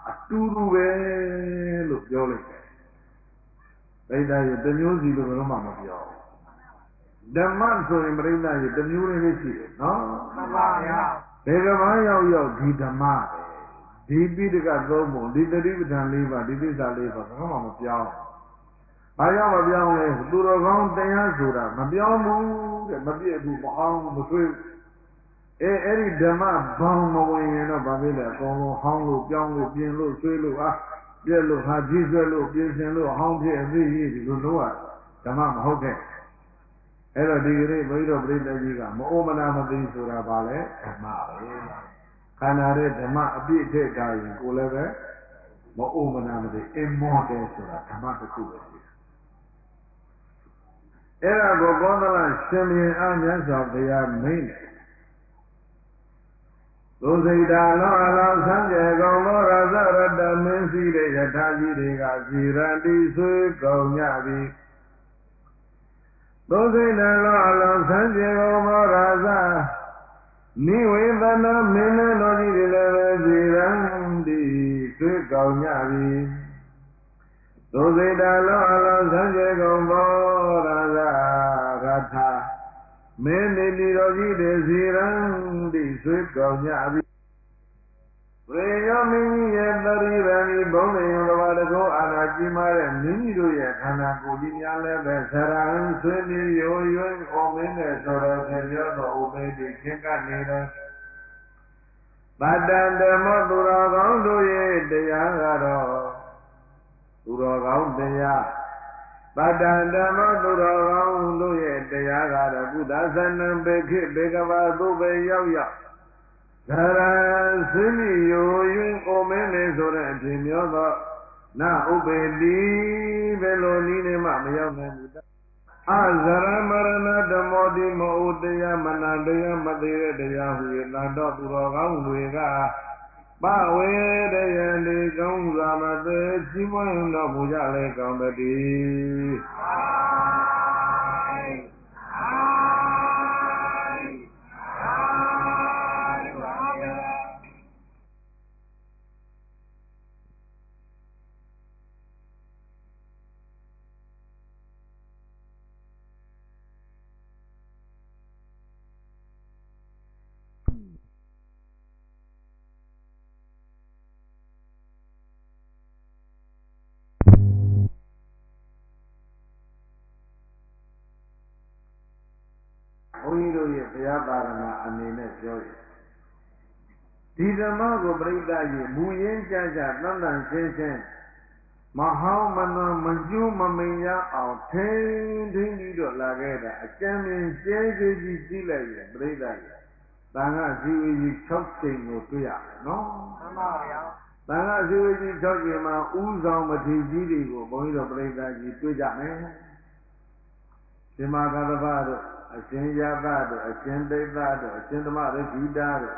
အတူတူပဲလို့ပြောလိုက်တယ်ပြိဿရဲ့တစ်မျိုးစီလို့ဘယ်တော့မှမပြောဓမ္မဆိုရင်ပြိဿရဲ့တစ်မျိုးလေးပဲရှိတယ်နော်မှန်ပါဗျာဘယ်ကမှရောက်ဒီဓမ္မပဲဒီပိဋကသုံးပုံဒီတတိပဋ္ဌာန်၄ပါးဒီသစ္စာ၄ပါးဘယ်မှမပြောင်းအားကြောင့်မပြောင်းလဲသူတော်ကောင်းတရားဆိုတာမပြောင်းဘူးတဲ့မပြည့်ဘူးမအောင်မဆွေးအဲ့ဒီဓမ္မဘောင်မဝင်ရင်တော့ဘာဖြစ်လဲအကုန်လုံးဟောင်းလို့ပြောင်းလို့ပြင်လို့ဆွေးလို့ပြက်လို့ဟာကြီးဆွဲလို့ပြင်ဆင်လို့ဟောင်းဖြစ်အသိရည်ဒီလိုလုပ်ရဓမ္မမဟုတ်ခဲ့အဲ့တော့ဒီကနေ့ဘုရားပြိဿကြီးကမအိုမနာမသိဆိုတာဘာလဲဓမ္မပဲခန္ဓာရဲ့ဓမ္မအပြည့်ထည့်ထားရင်ကိုယ်လည်းပဲမအိုမနာမသိ immortal ဆိုတာဓမ္မတစ်ခုပဲရှိတယ်အဲ့ဒါကိုကောသလရှင်ဘုရင်အားမြတ်စွာဘုရားမိန့်တယ်သုစိတ်တာလောအလောဆန်းကျေကုန်သောရသရတမင်းစည်းတဲ့ယထာကြီးတွေကဇီရတိဆွေကုန်ကြပြီသုစိတ်တာလောအလောဆန်းကျေကုန်သောရသနိဝေသနာမင်းတို့ကြီးတွေလည်းပဲဇီရတိဆွေကုန်ကြပြီသုစိတ်တာလောအလောဆန်းကျေကုန်သောရသမင်းနေလီတော်ကြီးတွေဇီရန်တိဆွေးကောင်းကြပြီဝေယောမင်းကြီးရဲ့တရိရဏီဘုံနေရောဘာတကောအာနာကြီးမားတဲ့မင်းကြီးတို့ရဲ့ခန္ဓာကိုယ်ကြီးများလည်းပဲဆရာရန်ဆွေးနေရိုးရွံ့အော်မင်းနဲ့ဆိုတော့ဆင်ပြောတော်ဥပေတိခင်ကနေတယ်ပတ္တံဓမ္မသူတော်ကောင်းတို့ရဲ့တရားကတော့သူတော်ကောင်းတရားပတ္တံဓမ္မသူတော်ကောင်းတို့ရဲ့တရားကတော့ကုသဇနံဘေခိဘေကဘာသို့ပဲရောက်သရသင်းမိယိုယွင်းကိုမင်းနေဆိုတဲ့အဖြစ်မျိုးတော့နဥပေတိဘယ်လိုနည်းနဲ့မှမရောက်နိုင်ဘူးအဇရမရဏဓမ္မောတိမဥတရားမနာတရားမသေးတဲ့တရားဟူ၍လာတော့သူတော်ကောင်းတွေကပဝေတယံဒီကောင်းစွာမသေးကြီးမွန်းတော်မူကြလေကောင်းတည်းဘုန်းကြီးတို့ရဲ့ဘုရားသာသနာအနေနဲ့ပြောရင်ဒီဓမ္မကိုပြိဿကြီးမူရင်းကြကြတန်တန်ရှင်းရှင်းမဟောင်းမနှောမကျိုးမမိန်ရအောင်ထိန်းပြီးတော့လာခဲ့တာအကျဉ်းချင်းကျဲကျဲကြီးကြည့်လိုက်ရင်ပြိဿကြီးသံဃာဇီဝကြီး6ချိန်ကိုတွေ့ရတယ်နော်မှန်ပါဗျာသံဃာဇီဝကြီး6ချိန်မှာဥဆောင်မထေကြီးတွေကိုဘုန်းကြီးတို့ပြိဿကြီးတွေ့ကြမယ်ဒီမှာကသဗ္ဗတို့အရှင်ယသတို့အရှင်သိသတို့အရှင်သမရဂိတာတို့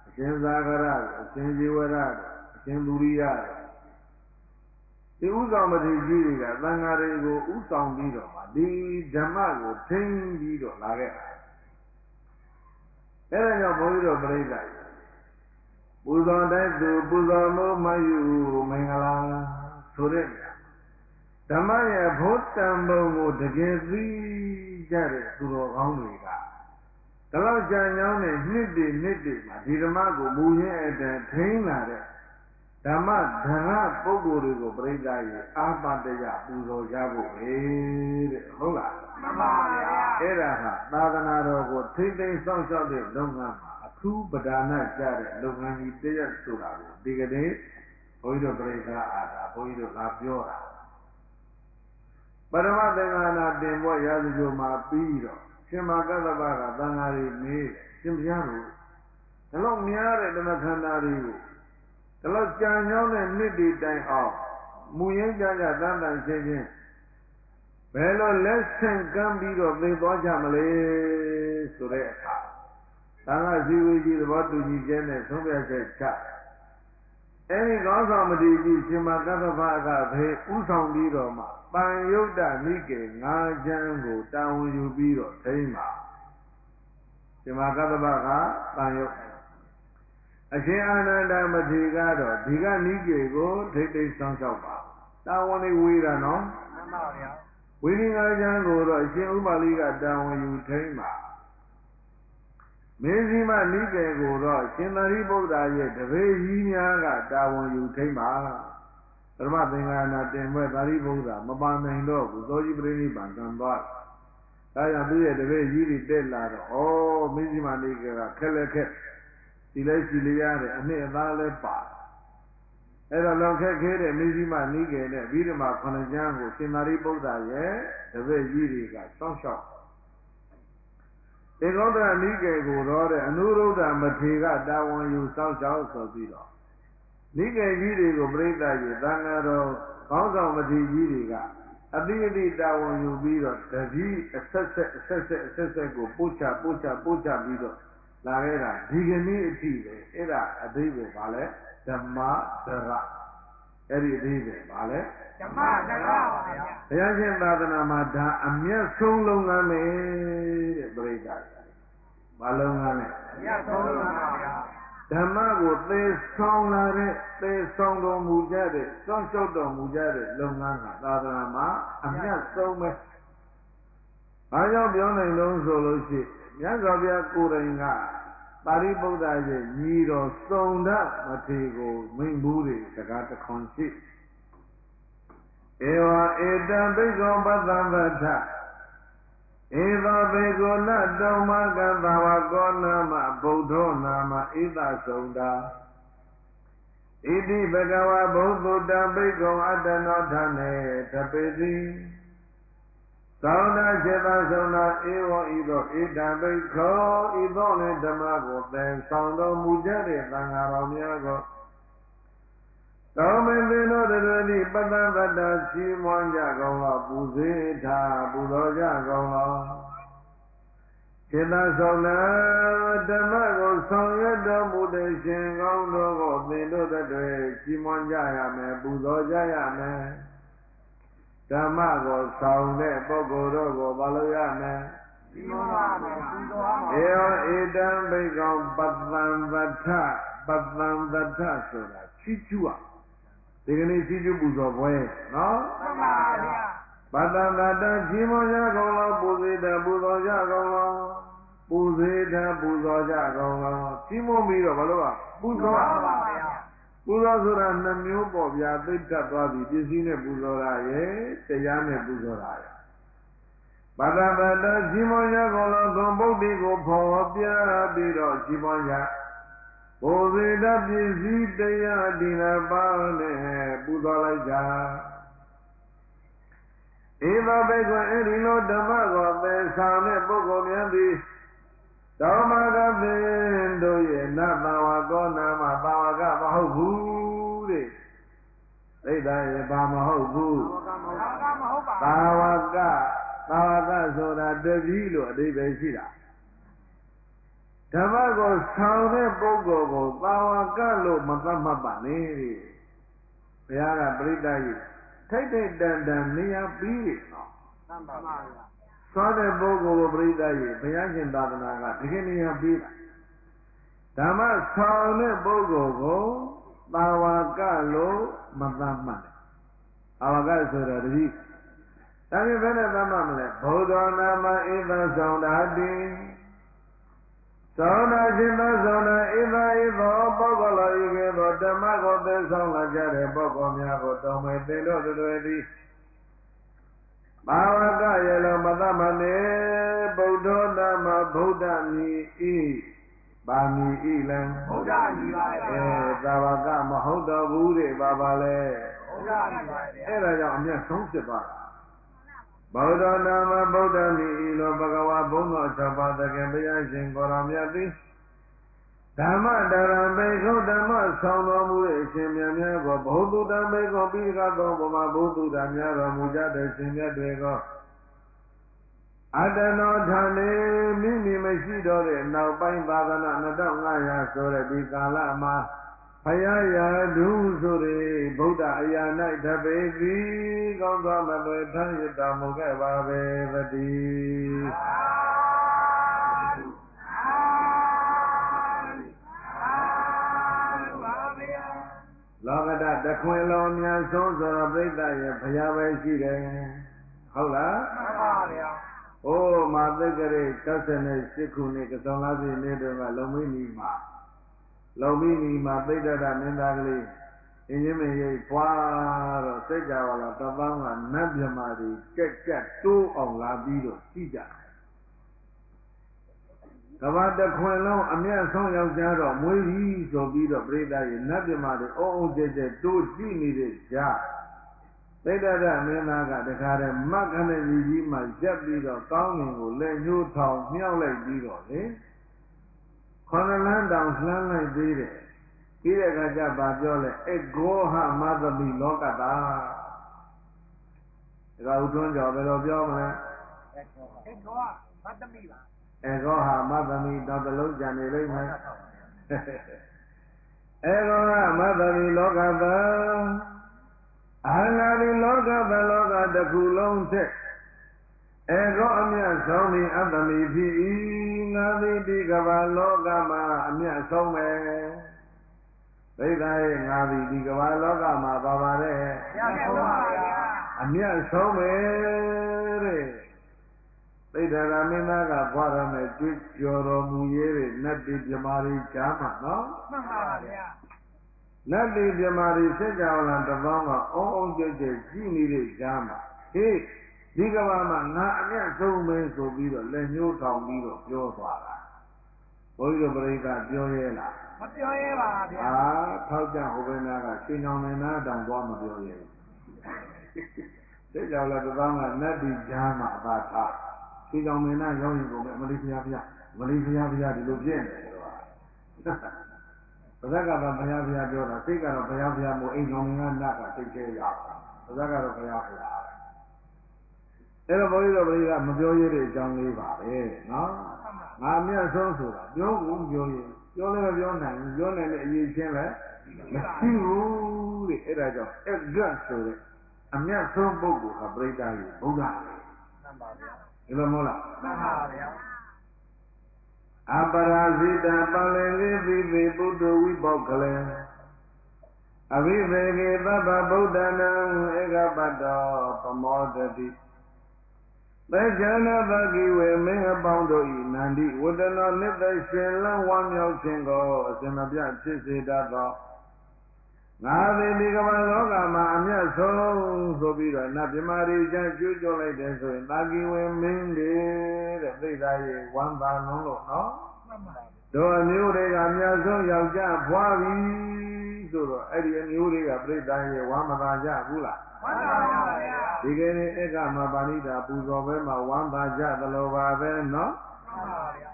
အရှင်ဇာဂရတို့အရှင်ဇေဝရတို့အရှင်လူရိယတို့ ဒီဥဆောင်မထေကြီးတွေကသံဃာတွေကိုဥဆောင်ပြီးတော့မှဒီဓမ္မကိုထိန်းပြီးတော့လာခဲ့တာအဲဒါကြောင့်ဘုန်းကြီးတို့ပြိဿပူဇော်တဲ့သူပူဇော်မှုမယူမင်္ဂလာဆိုတဲ့ဓမ္မရဲ့ဘုဒ္ဓံဘုံကိုတကယ်သိကြတဲ့သူတော်ကောင်းတွေကဒါတော့ကြံကြောင်းနဲ့နှစ်တည်မှာဒီဓမ္မကိုမူရင်းအတန်ထိန်းလာတဲ့ဓမ္မဓမ္မပုဂ္ဂိုလ်တွေကိုပြိဿရဲ့အာပတယပူဇော်ကြဖို့ပဲတဲ့ဟုတ်လားမှန်ပါဗျာအဲ့ဒါဟာသာသနာတော်ကိုထိမ့်သိမ်းစောင့်ရှောက်တဲ့လုပ်ငန်းမှာအထူးပဒါနကြတဲ့လုပ်ငန်းကြီးတရက်ဆိုတာကိုဒီကနေ့ဘုန်းကြီးတို့ပြိဿအားဒါဘုန်းကြီးတို့လာပြောတာပရမသင်္ဃာနာတင်ပွဲရာဇဂိုမှာပြီးတော့ရှင်မကတ္တဗကသံဃာတွေမေးရှင်ဘုရားတို့ဒီလောက်များတဲ့ဓမ္မခန္ဓာတွေကိုဒီလောက်ကြံ့ကြောင်းတဲ့နှစ်တည်တိုင်အောင်မူရင်းကြတန်တန်ရှင်းရှင်းဘယ်လိုလက်ဆင့်ကမ်းပြီးတော့သိသွားကြမလဲဆိုတဲ့အခါသံဃာစီဝေကြီးသဘောတူညီခြင်းနဲ့သုံးပြချက်ချအဲဒီကောင်းဆောင်မတိကြီးရှင်မကတ္တဗကဘေးဥဆောင်ပြီးတော့မှပန်ယုတ်တနိကေငါးချမ်းကိုတာဝန်ယူပြီးတော့ထိမ့်ပါရှင်မကတ္တဗကပန်ယုတ်အရှင်အာနန္ဒမထေရကတော့ဒီကနိကေကိုထိတ်ထိတ်ဆောင်ရှောက်ပါတာဝန်လေးဝေးတာနော်မှန်ပါဗျာဝိနည်းငါးချမ်းကိုတော့အရှင်ဥပါလိကတာဝန်ယူထိမ့်ပါမင်းစီမနိကေကိုတော့ရှင်သာရိပုတ္တရာရဲ့တပည့်ကြီးများကတာဝန်ယူထိမ့်ပါဓမ္မသင်္ဃာနာတင်မဲ့သာရိပုတ္တရာမပါနိုင်တော့ဘူးသောကြီးပြိဋိဘံကံသွားဒါကြောင့်သူ့ရဲ့တပည့်ကြီးတွေတက်လာတော့ဩမင်းစီမနိကေကခက်လက်ခက်ဒီလိုက်စီလေးရတယ်အနှစ်အသားလည်းပါအဲ့တော့လောက်ခက်ခဲတဲ့မင်းစီမနိကေနဲ့ပြီးဓမ္မခဏကျမ်းကိုရှင်သာရိပုတ္တရာရဲ့တပည့်ကြီးတွေကစောင့်ရှောက်ဧကောဒနိကေကိုတော့တဲ့အနုရုဒ္ဓမထေရတာဝန်ယူစောင့်ရှောက်ဆိုပြီးတော့နိကေကြီးတွေကိုပြိဿရေသံဃာတော်ခေါင်းဆောင်မထေရကြီးတွေကအတိအတိတာဝန်ယူပြီးတော့တတိအဆက်ဆက်ကိုပို့ချပြီးတော့လာခဲ့တာဒီကနေ့အထိပဲအဲ့ဒါအသေးပဲဗာလဲဓမ္မဒရအဲ့ဒီအသေးပဲဗာလဲဓမ္မဒရပါဗျာဘုရားရှင်သာသနာမှာဒါအမျက်ဆုံးလုပ်ငန်းပဲတဲ့ပြိဿဘာလုပ်ငန်းလဲအမျက်ဆုံးလုပ်ငန်းပါဗျာဓမ္မကိုသေဆောင်လာတဲ့သေဆောင်တော်မူကြတဲ့စောင့်ရှောက်တော်မူကြတဲ့လုပ်ငန်းကသာသနာမှာအမျက်ဆုံးပဲဘာကြောင့်ပြောနိုင်လို့ဆိုလို့ရှိမြတ်စွာဘုရားကိုယ်တိုင်ကပါရိပုတ္တရာရဲ့ညီတော်စုံဒမထေရကိုမိန့်ဘူးတွေစကားတခွန်ရှိဧဝဧတံဘိက္ခောပတ္တံဗတ္ထဧသောဘေကုဏတောမကသဝကောနာမဗုဒ္ဓောနာမဣသစုံတာဣတိဘဂဝါဘုသုတံဘိက္ခောအတ္တနောဌာနေတပေတိသောတာစေတသုံနာဧဝံဤသို့ဣတံဘိက္ခောဤသို့လည်းဓမ္မကိုသင်ဆောင်တော်မူကြတဲ့သံဃာတော်များကိုသောမေသေနောတရတိပတ္တဗတ္တရှိမွန်ကြကုန်သောပူဇေထာပူဇော်ကြကုန်သောစေတဆုံးနာဓမ္မကိုဆောင်ရွက်တော်မူတဲ့ရှင်ကောင်းတော်ကိုသင်တို့တွေရှိမွန်ကြရမယ်ပူဇော်ကြရမယ်ဓမ္မကိုဆောင်တဲ့ပုဂ္ဂိုလ်တို့ကိုဘာလို့ရမယ်ရှိမွန်ပါမယ်ပူဇော်ရမယ်ဧတံဘိက္ခောပတ္တံဗတ္ထဆိုတာချီးကျူးဒီကနေ့ချီးကျူးပူဇော်ပွဲနော်မှန်ပါဗျာပတ္တံဗတ္ထကြီးမွန်ကြကုန်သောပူဇေတပူဇော်ကြကုန်သောပူဇေတပူဇော်ကြကုန်သောကြီးမွန်ပြီးတော့ဘာလို့ပူဇော်ပါဗျာပူဇော်ဆိုတာနှမျိုးပေါ့ဗျာသိတတ်သွားပြီပစ္စည်းနဲ့ပူဇော်တာရဲ့တရားနဲ့ပူဇော်တာရဲ့ပတ္တဗတ္တကြီးမွန်ကြကုန်သောသုံးပုဒ်တွေကိုဖော်ပြပြီးတော့ကြီးမွန်ကြဘုဇေတပစ္စည်းတရားဒီနာပါနဲ့ပူဇော်လိုက်ကြဧဝဘေကွအဲ့ဒီလိုဓမ္မကိုသေဆောင်တဲ့ပုဂ္ဂိုလ်များသည်ဓမ္မကသင်တို့ရဲ့နတ်ဘာဝကောနာမဘာဝကမဟုတ်ဘူးတဲ့သိတာရဲ့ဘာမဟုတ်ဘူးဘာဝကဆိုတာတပည့်လို့အဓိပ္ပာယ်ရှိတာဓမ္မကိုဆောင်တဲ့ပုဂ္ဂိုလ်ကိုသာဝကလို့မသတ်မှတ်ပါနဲ့ဘုရားကပြိဋ္ဌာယ ထိုက်တဲ့တန်တန်နေရာပြီးတယ်နော်မှန်ပါဗျာသွားတဲ့ပုဂ္ဂိုလ်ကိုပြိဿရဲ့ဘုရားရှင်သာသနာကတကယ်နေရာပြီးတာဓမ္မဆောင်တဲ့ပုဂ္ဂိုလ်ကိုသာဝကလို့မသတ်မှတ်အာဝကဆိုတော့တတိဒါဖြင့်ဘယ်နဲ့သတ်မှတ်မလဲဘုဒ္ဓနာမဧသဆောင်တာတိသောနာရှင်သောသောနာဧသာဧသောပုဂ္ဂလောဤကဲ့သို့ဓမ္မကိုသိဆောင်လာကြတဲ့ပုဂ္ဂိုလ်များကိုတောင်းမဲ့သင်တို့တွေသည်ဘာဝကရေလောမသမနေဗုဒ္ဓနာမဗုဒ္ဓမီဤပါမီဤလံဗုဒ္ဓမီပါလေသာဝကမဟုတ်တော်ဘူးတဲ့ဘာပါလဲဗုဒ္ဓမီပါလေအဲ့ဒါကြောင့်အမြတ်ဆုံးဖြစ်သွားတာဗုဒ္ဓနာမဗုဒ္ဓမီဤလိုဘဂဝါဘုန်းတော်၆ပါးတကယ်ဘုရားရှင်ကိုရောမြတ်သည်ဓမ္မတရံဘေခုဓမ္မဆောင်တော်မူတဲ့အရှင်မြတ်များကိုဘုဒ္ဓတံဘေခုပြီးသောဘုမာဘုဒ္ဓတံများတော်မူကြတဲ့ရှင်မြတ်တွေကိုအတနောဌာနေမိမိမရှိတော့တဲ့နောက်ပိုင်းသာသနာ2500ဆိုတဲ့ဒီကာလမှာဘုရားရာဓုဆိုတဲ့ဗုဒ္ဓအရာ၌တပေတိကောင်းသောမလွယ်ထမ်းရတော်မူခဲ့ပါပဲတည်းလောကဓာတ်တခွင်လုံးများဆုံးဆိုတော့ပြိဿရဲ့ဘုရားပဲရှိတယ်ဟုတ်လားမှန်ပါဗျာ။အိုးမာသိက္ခရေ68ခုနှစ်ကသောလားပြည့်နေ့တုန်းကလုံမင်းကြီးမှာသိတ္တရမင်းသားကလေးအင်းကြီးမင်းရိပ်ပွားတော့စိတ်ကြပါလားတပန်းကနတ်မြမာတွေကြက်ကြက်တိုးအောင်လာပြီးတော့ကြည့်ကြတယ်။ကဘာတခွင်လုံးအမျက်ဆုံးယောက်ျားတော့မွေးကြီးဆိုပြီးတော့ပြိဿရဲ့နတ်မြမာတွေအုံအုံကျက်ကျက်တိုးကြည့်နေတဲ့ကြားသိတ္တရမင်းသားကတခါတည်းမက္ခဏကြီးမှရက်ပြီးတော့ကောင်းငင်ကိုလက်ညှိုးထောင်မြောက်လိုက်ပြီးတော့လေ9လမ်းတောင်လှမ်းလိုက်သေးတယ်ပြီးတဲ့အခါကျဘာပြောလဲအဂောဟမသမိလောကတာဒါကဥထွန်းကျော်ဘယ်လိုပြောမလဲအဂောဟမသမိပါအဂောဟမသမိတော့တလုံးကြံနေလိမ့်မယ်အဂောဟမသမိလောကတာအာနာဒီလောကဘလောကတစ်ခုလုံးထက်ဧကောအမြတ်ဆုံးသည်အတ္တမိဖြစ်၏ငါသည်ဒီကမ္ဘာလောကမှာအမြတ်ဆုံးပဲသိတာရဲ့ငါသည်ဒီကမ္ဘာလောကမှာပါပါတယ်အမြတ်ဆုံးပဲတဲ့သိတာကမင်းသားကဘွားရမယ်တွေ့ကြော်တော်မူရေးတဲ့နတ်တိပြမာရီကြားမှာနော်မှန်ပါဗျာနတ်တိပြမာရီစစ်ကြောင်လာတပေါင်းကအုံအုံကြဲကြဲကြည့်နေတဲ့ကြားမှာဟေးဒီကဘာမှာငါအမျက်ဆုံးပဲဆိုပြီးတော့လက်ညှိုးထောင်ပြီးတော့ပြောသွားတာဘုန်းကြီးတို့ပြိဿပြောရဲလားမပြောရဲပါဗျာထောက်ကြဟိုဘက်နာကရှင်အောင်နေနာတောင်သွားမပြောရဲစစ်ကြောင်လာတပေါင်းကနတ်တိကြားမှာအသာထားရှင်အောင်နေနာရောက်ရင်ကိုမလေးဖျားဖျားဒီလိုပြည့်နေတယ်ကွာပါဇက်ကဘုရားပြောတာစိတ်ကတော့ဘုရားမို့အိမ်တော်ငါနတ်ကသိခဲရပါပါဇက်ကတော့ဘုရားအဲ့တော့ဘုန်းကြီးတို့ပြိဿမပြောရတဲ့အကြောင်းလေးပါပဲနော်ငါအမြတ်ဆုံးဆိုတာပြောရင်ပြောလည်းမပြောနိုင်ဘူးပြောနိုင်တဲ့အရေးချင်းလည်းမရှိဘူးတဲ့အဲ့ဒါကြောင့်အဂတ်ဆိုတဲ့အမြတ်ဆုံးပုဂ္ဂိုလ်ကပြိဿကြီးဘုရားမှန်ပါဗျာဒီလိုမဟုတ်လားမှန်ပါဗျာအပရာဇိတပလင်လေးပိပိပုတ္တဝိပောကလေအဘိဓေကေသဗ္ဗဗုဒ္ဓနာဧကပတ္တောပမောတတိသေဇာနာပကိဝေမင်းအပေါင်းတို့ဤနန္ဒီဝတ္တနောနိတရှင်လဝမ်းမြောက်ခြင်းကိုအစဉ်မပြတ်ဖြစ်စေတတ်သောငါသည်ဒီကမ္ဘာလောကမှာအမြတ်ဆုံးဆိုပြီးတော့နတ်ပြမာရီကျမ်းကျွကြောလိုက်တယ်ဆိုရင်တာကိဝေမင်းတဲ့သိသားရဲ့ဝမ်းသာလုံးလို့နော်တို့အမျိုးတွေကအများဆုံးယောက်ျားဖွားပြီဆိုတော့အဲ့ဒီအမျိုးတွေကပြိဿရဲ့ဝမ်းမသာကြဘူးလားဝမ်းသာပါဗျာဒီကနေ့ဧကမပါဏိတာပူဇော်ပွဲမှာဝမ်းသာကြသလိုပါပဲနော်မှန်ပါဗျာ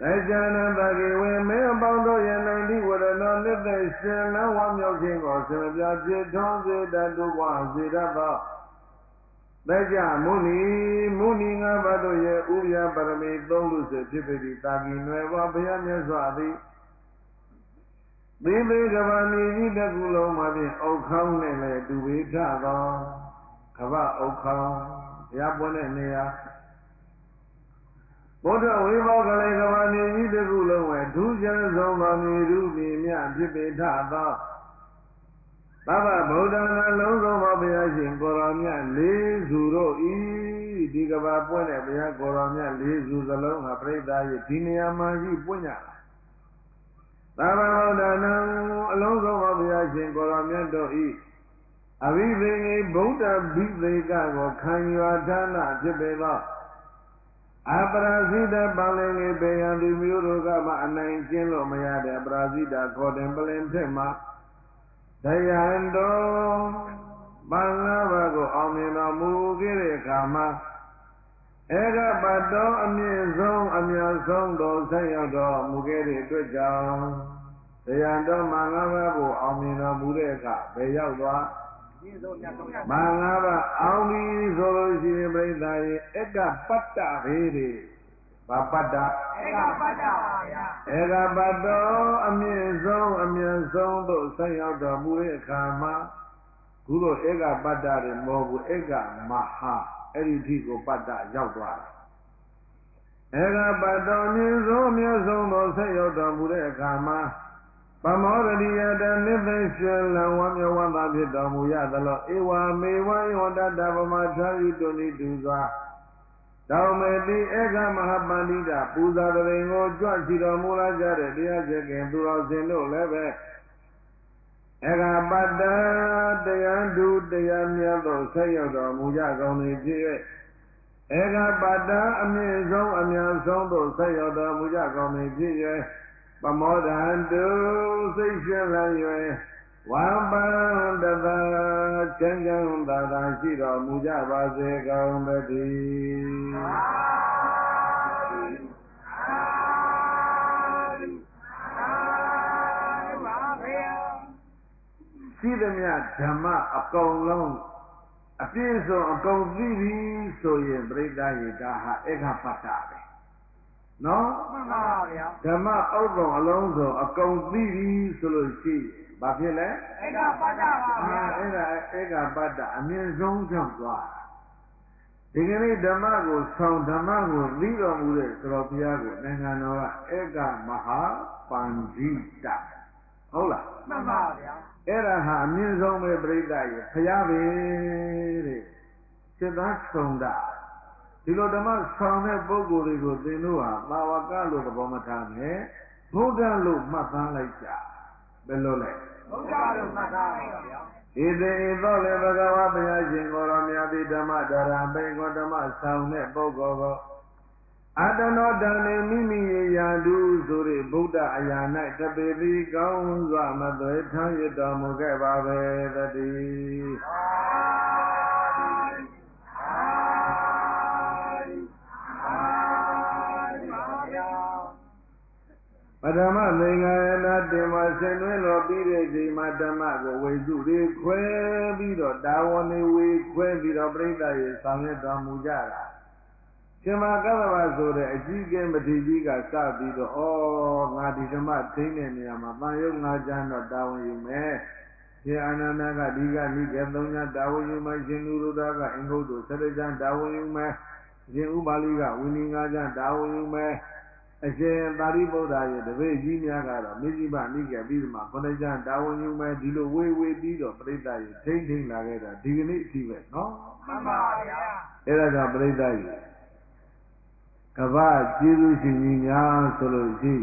သေဇာနတကေဝေမေအပေါင်းတို့ရဲ့နိုင်ဒီဝရဏနိတ္တရှင်လဝမြောက်ခြင်းကိုဆင်ပြပြထွန်းစေတတ်သူဝစေတတ်သောသေကြမုနီငါးပါးတို့ရဲ့ဥပယပါရမီ3ခုစေဖြစ်ပေသီတာကိနွယ်ဘောဘုရားမြတ်စွာသည် သေသေးကဘာမြေကြီးတစ်ခုလုံးမှာဖြင့်အုတ်ခေါင်းနဲ့လည်းတူဝေထသောကဘာအုတ်ခေါင်းဘုရားပွင့်တဲ့နေရာဘုဒ္ဓဝိဘောကလေးကဘာမြေကြီးတစ်ခုလုံးဝထူးခြားဆုံးသောမြေရုမြေမြဖြစ်ပေထသောသဗ္ဗဗုဒ္ဓနာလုံးစုံသောဘုရားရှင်ကိုရောမြတ်လေးစုတို့ဤဒီကဘာပွင့်တဲ့ဘုရားကိုရောမြတ်လေးစုစလုံးဟာပြိဿရဲ့ဒီနေရာမှာရှိပွင့်ကြတာသဗ္ဗဗုဒ္ဓနာအလုံးစုံသောဘုရားရှင်ကိုရောမြတ်တို့ဤအဘိဓိငေဗုဒ္ဓဘိသေကကိုခံယူအဌာနဖြစ်ပေသောအပရာဇိတပါဠိငေပေယံလူမျိုးတို့ကမှအနိုင်ကျင့်လို့မရတဲ့ပရာဇိတခေါ်တဲ့ပလင်ထက်မှာတရားတော်ဘာနာဘကိုအောင်မြင်တော်မူခဲ့တဲ့အခါမှာဧကပတ်တော်အမြင့်ဆုံးအမြတ်ဆုံးတော်ဆက်ရောက်တော်မူခဲ့တဲ့အတွက်ကြောင့်တရားတော်မင်္ဂလာဘကိုအောင်မြင်တော်မူတဲ့အခါဘယ်ရောက်သွားမင်္ဂလာဘအောင်ပြီဆိုလို့ရှိရင်ပြိဿရဲ့ဧကပတ္တဘေးတွေဘာပတ္တဧကပတ္တပါဗျာဧကပတ္တောအမြင့်ဆုံးအမြတ်ဆုံးသို့ဆက်ရောက်တော်မူတဲ့အခါမှာခုလိုဧကပတ္တတွေမဟုတ်ဘူးဧကမဟာအဲ့ဒီထိကိုပတ္တရောက်သွားတယ်ဧကပတ္တောအမြင့်ဆုံးအမြတ်ဆုံးသို့ဆက်ရောက်တော်မူတဲ့အခါမှာပမောရတိယတနိသိရှလံဝမြဝန္တာဖြစ်တော်မူရသလောဧဝမေဝယောတတဗမထာယိတုနိတုစွာတောမေတိဧကမဟာပန္တိတာပူဇာတရင်ကိုကြွစီတော်မူလာကြတဲ့တရားကျက်ခင်သူတော်စင်တို့လည်းပဲဧကပတ္တတရားဓုတရားမြတ်သောဆက်ရောက်တော်မူကြကုန်၏ဖြစ်၍ဧကပတ္တအမြင့်ဆုံးအမြတ်ဆုံးသို့ဆက်ရောက်တော်မူကြကုန်၏ဖြစ်၍ပမောဒန္တုစိတ်ရှင်လျ၍ဝါပန္တသာကျမ်းကျမ်းသာသာရှိတော်မူကြပါစေကုန်သတည်းရှိသမျှဓမ္မအကုန်လုံးအပြည့်စုံအကုန်သိပြီဆိုရင်ပြိဿရေဒါဟာဧကပတ္တပဲနော်မှန်ပါဗျာဓမ္မအုပ်ကောင်အလုံးစုံအကုန်သိပြီဆိုလို့ရှိရင်ဘာဖြစ်လဲဧကပတ္တပါဗျာအဲ့ဒါဧကပတ္တအမြင့်ဆုံးကြောင့်သွားဒီကနေ့ဓမ္မကိုဆောင်ဓမ္မကိုသိတော်မူတဲ့သတော်ဘုရားကိုနိုင်ငံတော်ကဧကမဟာပန္တိတဟုတ်လားမှန်ပါဗျာအဲ့ဒါဟာအမြင့်ဆုံးပဲပြိဿရေဘုရားပဲတဲ့စိတ်သားဆုံးတာဒီလိုဓမ္မဆောင်တဲ့ပုဂ္ဂိုလ်တွေကိုသင်တို့ဟာသာဝကလို့သဘောမထားနဲ့ဘုရားလို့မှတ်သားလိုက်ကြဘယ်လိုလဲဘုရားလို့မှတ်သားလိုက်ပါဗျာဣတိဣသောလေဘဂဝါဘုရားရှင်ကိုရောမြတ်တိဓမ္မဒါရံပိကိုဓမ္မဆောင်တဲ့ပုဂ္ဂိုလ်ကိုအတနောတန်နေမိမိရာတုဆိုတဲ့ဗုဒ္ဓအရာ၌တပေတိကောင်းစွာမသွေထမ်းရတော်မူခဲ့ပါပဲတည်းပထမသင်္ဃာယနာတင်မဆင်သွင်းလို့ပြီးတဲ့ချိန်မှာဓမ္မကိုဝေစုတွေခွဲပြီးတော့တာဝန်တွေဝေခွဲပြီးတော့ပြိဿရေဆောင်ရွက်တော်မူကြတာရှင်မကသဗ္ဗဆိုတဲ့အကြီးကဲမထေကြီးကစပြီးတော့ငါဒီဓမ္မသိတဲ့နေရာမှာတန်ရုပ်ငါးချမ်းတော့တာဝန်ယူမယ်ရှင်အာနန္ဒကဒီကနိကေသုံးချမ်းတာဝန်ယူမယ်ရှင်နုရုဒ္ဓကအင်္ဂုတ္တ17ချမ်းတာဝန်ယူမယ်ရှင်ဥပါလိကဝိနည်းငါးချမ်းတာဝန်ယူမယ်အရှင်သာရိပုတ္တရာရဲ့တပည့်ကြီးများကတော့မေဇိမနိကေပြီးမှ9ချမ်းတာဝန်ယူမယ်ဒီလိုဝေပြီးတော့ပြိဿရေထိမ့်လာခဲ့တာဒီကနေ့အထိပဲနော်မှန်ပါဗျာအဲ့ဒါကြောင့်ပြိဿရေကဗ္ဗကျေးဇူးရှင်ကြီးများဆိုလို့ရှိ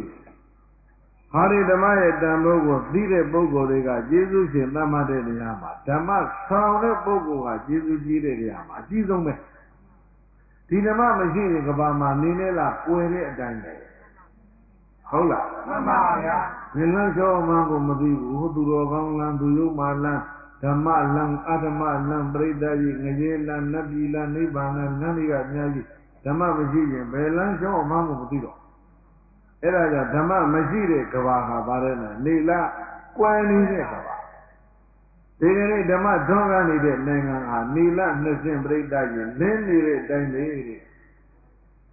ဟာဒီဓမ္မရဲ့တန်ဖိုးကိုသိတဲ့ပုဂ္ဂိုလ်တွေကကျေးဇူးရှင်သတ်မှတ်တဲ့နေရာမှာဓမ္မဆောင်တဲ့ပုဂ္ဂိုလ်ကကျေးဇူးကြီးတဲ့နေရာမှာအကြီးဆုံးပဲဒီဓမ္မမရှိရင်ကဗ္ဗမှာနေနေလားပွယ်တဲ့အတိုင်းပဲဟုတ်လားမှန်ပါဗျာငလန်းချောမှန်းကိုမသိဘူးဟိုသူတော်ကောင်းလန်းသူယုံမာလန်းဓမ္မလန်းအဓမ္မလန်းပြိတ္တကြီးငရေလန်းနတ်ပြည်လန်းနိဗ္ဗာန်လန်းနန်းတွေကအများကြီးဓမ္မမရှိရင်ဘယ်လမ်းချောမှန်းကိုမသိတော့အဲ့ဒါကြောင့်ဓမ္မမရှိတဲ့ကဘာဟာပါတယ်နဲ့နေလားကွယ်နေတဲ့ကဘာဒီကနေ့ဓမ္မထွန်းကားနေတဲ့နိုင်ငံဟာနေလားနှစ်ဆင့်ပြိတ္တကြီးလင်းနေတဲ့အတိုင်းလေးတဲ့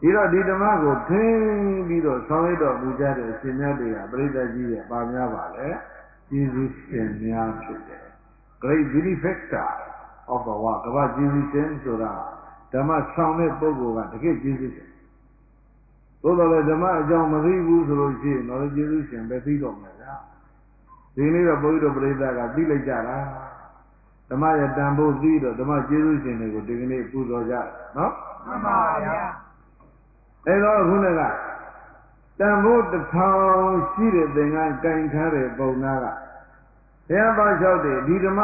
ဒီတော့ဒီဓမ္မကိုထင်းပြီးတော့ဆောင်ရတော့မူကြတဲ့ရှင်မြတ်တွေကပရိသတ်ကြီးရဲ့ပါများပါလေကျေးဇူးရှင်များဖြစ်တယ် great benefactor of the world ကမ္ဘာကျေးဇူးရှင်ဆိုတာဓမ္မဆောင်တဲ့ပုဂ္ဂိုလ်ကတကယ်ကျေးဇူးရှင်သို့တော်လည်းဓမ္မအကြောင်းမသိဘူးဆိုလို့ရှိရင်တော့ကျေးဇူးရှင်ပဲသိတော့မယ်ဗျာဒီနေ့တော့ဘုန်းကြီးတို့ပရိသတ်ကသိလိုက်ကြတာဓမ္မရဲ့တန်ဖိုးသိတော့ဓမ္မကျေးဇူးရှင်တွေကိုဒီကနေ့ပူဇော်ကြတယ်နော်မှန်ပါဗျာအဲတော့ခုနကတန်ဖိုးတစ်ထောင်ရှိတဲ့သင်္ကန်းကင်ထားတဲ့ပုံနာကဘုရားပေါင်းလျှောက်တယ်ဒီဓမ္မ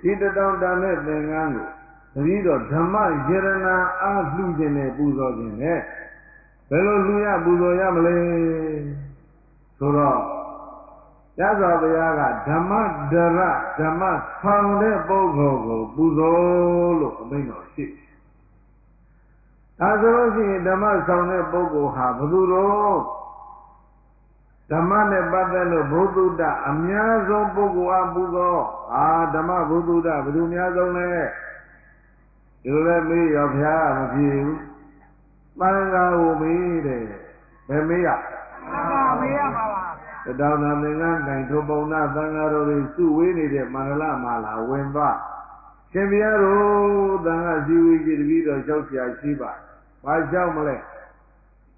ဒီတတောင်တန်တဲ့သင်္ကန်းကိုတတိတော့ဓမ္မယရနာအားလှူခြင်းနဲ့ပူဇော်ခြင်းနဲ့ဘယ်လိုလှူရပူဇော်ရမလဲဆိုတော့ရသော်ဘုရားကဓမ္မဒရဓမ္မဆောင်တဲ့ပုဂ္ဂိုလ်ကိုပူဇော်လို့အမိန့်တော်ရှိဒါဆိုလို့ရှိရင်ဓမ္မဆောင်တဲ့ပုဂ္ဂိုလ်ဟာဘယ်သူတော့ဓမ္မနဲ့ပတ်သက်လို့ဘုသူတ္တအများဆုံးပုဂ္ဂိုလ်အားပူဇော်ဓမ္မဘုသူတ္တဘယ်သူများဆုံးလဲဒီလိုလည်းမေးရောဘုရားမဖြေဘူးသံဃာကိုမေးတယ်ဘယ်မေးရမေးရပါလားတောင်သာသင်္ကန်းတိုင်ထိုပုံနာသံဃာတော်တွေစုဝေးနေတဲ့မန္တလမာလာဝင်သွားရှင်ဘုရားတို့သံဃာစည်းဝေးကြီးတပည့်တော်လျှောက်ဆရာရှိပါဘာလျှောက်မလဲ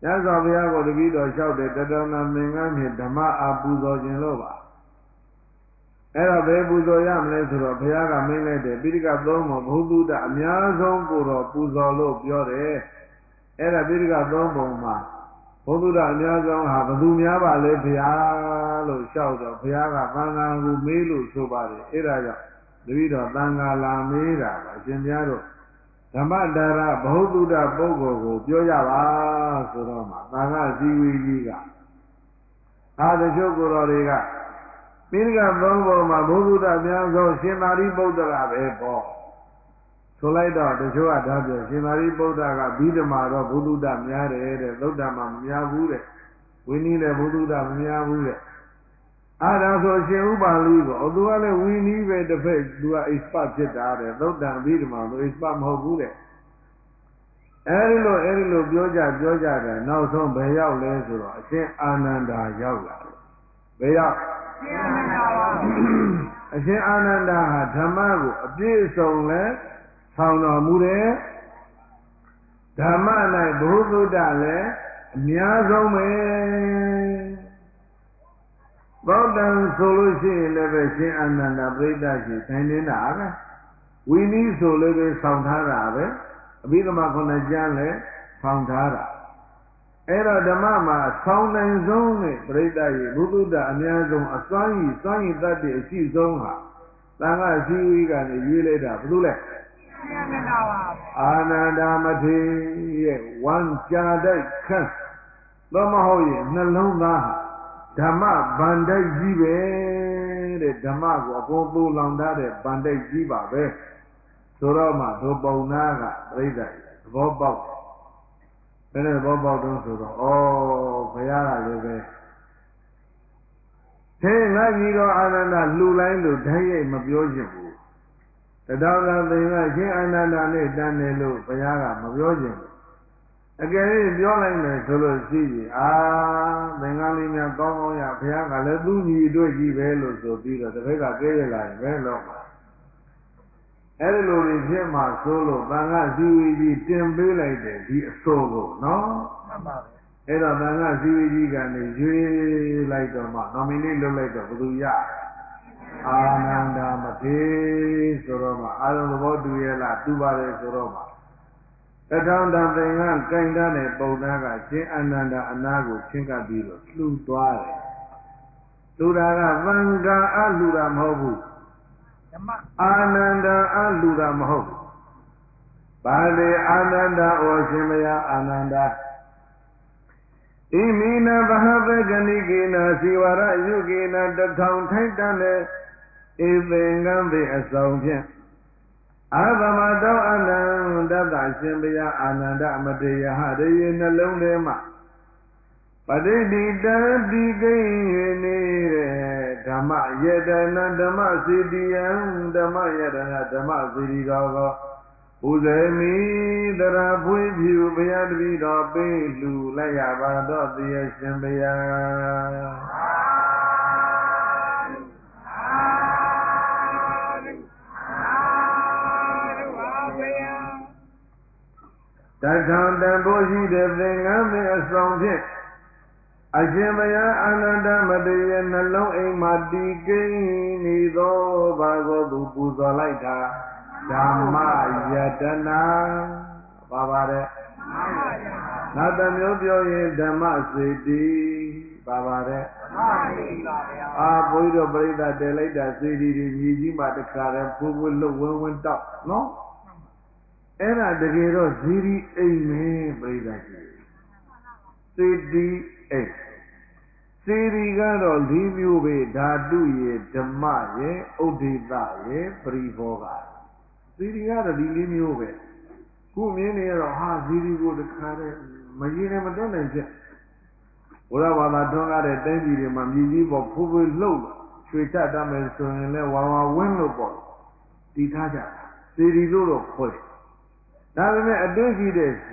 ရသော်ဘုရားကိုတပည့်တော်လျှောက်တယ်တောင်သာသင်္ကန်းဖြင့်ဓမ္မအားပူဇော်ခြင်းလို့ပါအဲ့တော့ဘယ်ပူဇော်ရမလဲဆိုတော့ဘုရားကမင်းလိုက်တယ်ပိဋကသုံးပုံဘုသူတ္တအများဆုံးကိုတော့ပူဇော်လို့ပြောတယ်အဲ့ဒါပိဋကသုံးပုံမှာဘုသူတ္တအများဆုံးဟာဘယ်သူများပါလဲဘုရားလို့လျှောက်တော့ဘုရားကသံဃာကိုမေးလို့ဆိုပါတယ်အဲ့ဒါကြောင့်တပည့်တော်သံဃာလာမေးတာပါရှင်ဘုရားတို့ဓမ္မဒါရဘုသူတ္တပုဂ္ဂိုလ်ကိုပြောကြပါဆိုတော့မှသံဃာစည်းဝေးကြီးကတချို့ကိုယ်တော်တွေကပိဋကသုံးပုံမှာဘုသူတ္တအများဆုံးရှင်သာရိပုတ္တရာပဲပေါ့ဆိုလိုက်တော့တချို့ကဒါပြောရှင်သာရိပုတ္တရာကဘိဓမာတော့ဘုသူတ္တများတယ်တဲ့သုတ္တမမများဘူးတဲ့ဝိနည်းလည်းဘုသူတ္တမများဘူးတဲ့အဲ့ဒါဆိုရှင်ဥပါလိကိုသူကလည်းဝိနည်းပဲတစ်ဖက်သူက expert ဖြစ်တာတဲ့သုတ္တဘိဓမာလို့ expert မဟုတ်ဘူးတဲ့အဲဒီလိုပြောကြတယ်နောက်ဆုံးဘယ်ရောက်လဲဆိုတော့အရှင်အာနန္ဒာရောက်လာတယ်ဘယ်ရောက်အရှင်အာနန္ဒာဟာဓမ္မကိုအပြည့်အစုံလဲဆောင်တော်မူတယ်ဓမ္မ၌ဘုသူတ္တလည်းအများဆုံးပဲသောတံဆိုလို့ရှိရင်လည်းပဲရှင်အာနန္ဒာပြိဋ္ဌရှိဆိုင်နေတာပဲဝိနည်းဆိုလည်းပဲဆောင်ထားတာပဲအဘိဓမ္မာခုနှစ်ကျမ်းလည်းဆောင်ထားတာအဲ့တော့ဓမ္မမှာဆောင်းနိုင်ဆုံးနဲ့ပြိဋ္ဌရေဘုသူတ္တအများဆုံးအစွမ်းရည်တတ်တဲ့အရှိဆုံးဟာသံဃာစည်းဝေးကနေရွေးလိုက်တာဘယ်လိုလဲအာနန္ဒာမထေရဲ့ဝမ်းကြာတိုက်ခန့်တော့မဟုတ်ရင်နှလုံးသားဟာဓမ္မဗန္ဒိတ်ကြီးပဲတဲ့ဓမ္မကိုအကုန်သိုးလောင်ထားတဲ့ဗန္ဒိတ်ကြီးပါပဲဆိုတော့မှဒုပုံနာကပြိဋ္ဌသဘောပေါက်ဘယ်နဲ့သဘောပေါက်တော့ဆိုတော့ဘုရားကလည်းပဲthếငါကြီးတော်အာနန္ဒလှူလိုက်လို့ဓာတ်ရိုက်မပြောချင်ဘူးတတော်ကသင်္ကရှင်အာနန္ဒနဲ့တန်းတယ်လို့ဘုရားကမပြောချင်ဘူးအကယ်၍ပြောလိုက်မယ်ဆိုလို့ရှိရင်သင်္ကန်းလေးများကောင်းကောင်းရဘုရားကလည်းသူ့ညီအတွက်ကြီးပဲလို့ဆိုပြီးတော့တစ်ဖက်ကကဲရလာရင်ပဲလို့အဲ့ဒီလိုဖြစ်မှဆိုလို့သံဃာစည်းဝေးကြီးတင်ပေးလိုက်တယ်ဒီအစိုးကိုနော်မှန်ပါပဲအဲ့တော့သံဃာစည်းဝေးကြီးကနေရွေးလိုက်တော့မှနော်မင်းလေးလွတ်လိုက်တော့ဘယ်သူရအာနန္ဒာမထေဆိုတော့မှအာရုံသဘောတူရဲ့လားတူပါတယ်ဆိုတော့မှတထောင်တန်သင်္ကန်းကင်ထားတဲ့ပုံသားကရှင်အာနန္ဒာအနာကိုချင်းကပ်ပြီးတော့လှူသွားတယ်လှူတာကသံဃာအလှူတာမဟုတ်ဘူးအာနန္ဒာအလှူတာမဟုတ်ဘူးဘာလေအာနန္ဒာဩရှင်မယအာနန္ဒာဣမိနဘဟဗေကဏိကေနစီဝရယုကေနတထောင်ထိုက်တန်တဲ့ဧသင်္ကန်းပေအဆောင်ဖြင့်အာသမတောအနန္တတရှင်ဘုရားအာနန္ဒမတေယဟရေနှလုံးထဲမှာပဋိတိတံဒီကိနေတဲ့ဓမ္မယတနာဓမ္မစီတိယံဓမ္မယတနာဓမ္မစီတိတော် Uzemi Darapu Bayadvido Pelu Layabado the Shimbaya Tatan Damboji the thing of the strong hit. Ajimaya Ananda Madaya Nalo Emadike Nido Bago Buzalaita Dhamma Yatana Babare Natamyobyo Dhamma Siddhi Babare Boido Brida Delita Siddhi Nijima the Karen Pubu went up. No? Era the Gero Ziri Amen Brida Siddhi A. Sirigaro Limuve Dadu ye Dhamma ye Odita ye Privoga. Sirigaro Limuve. Who many are ha Ziri would carry Majina Madonna. Urawana Donga de Dengi Mamiji for Pubu Low, Swita Dameson and Lewa Window Boy. Titaja, Siri Luro Poi. Now, a day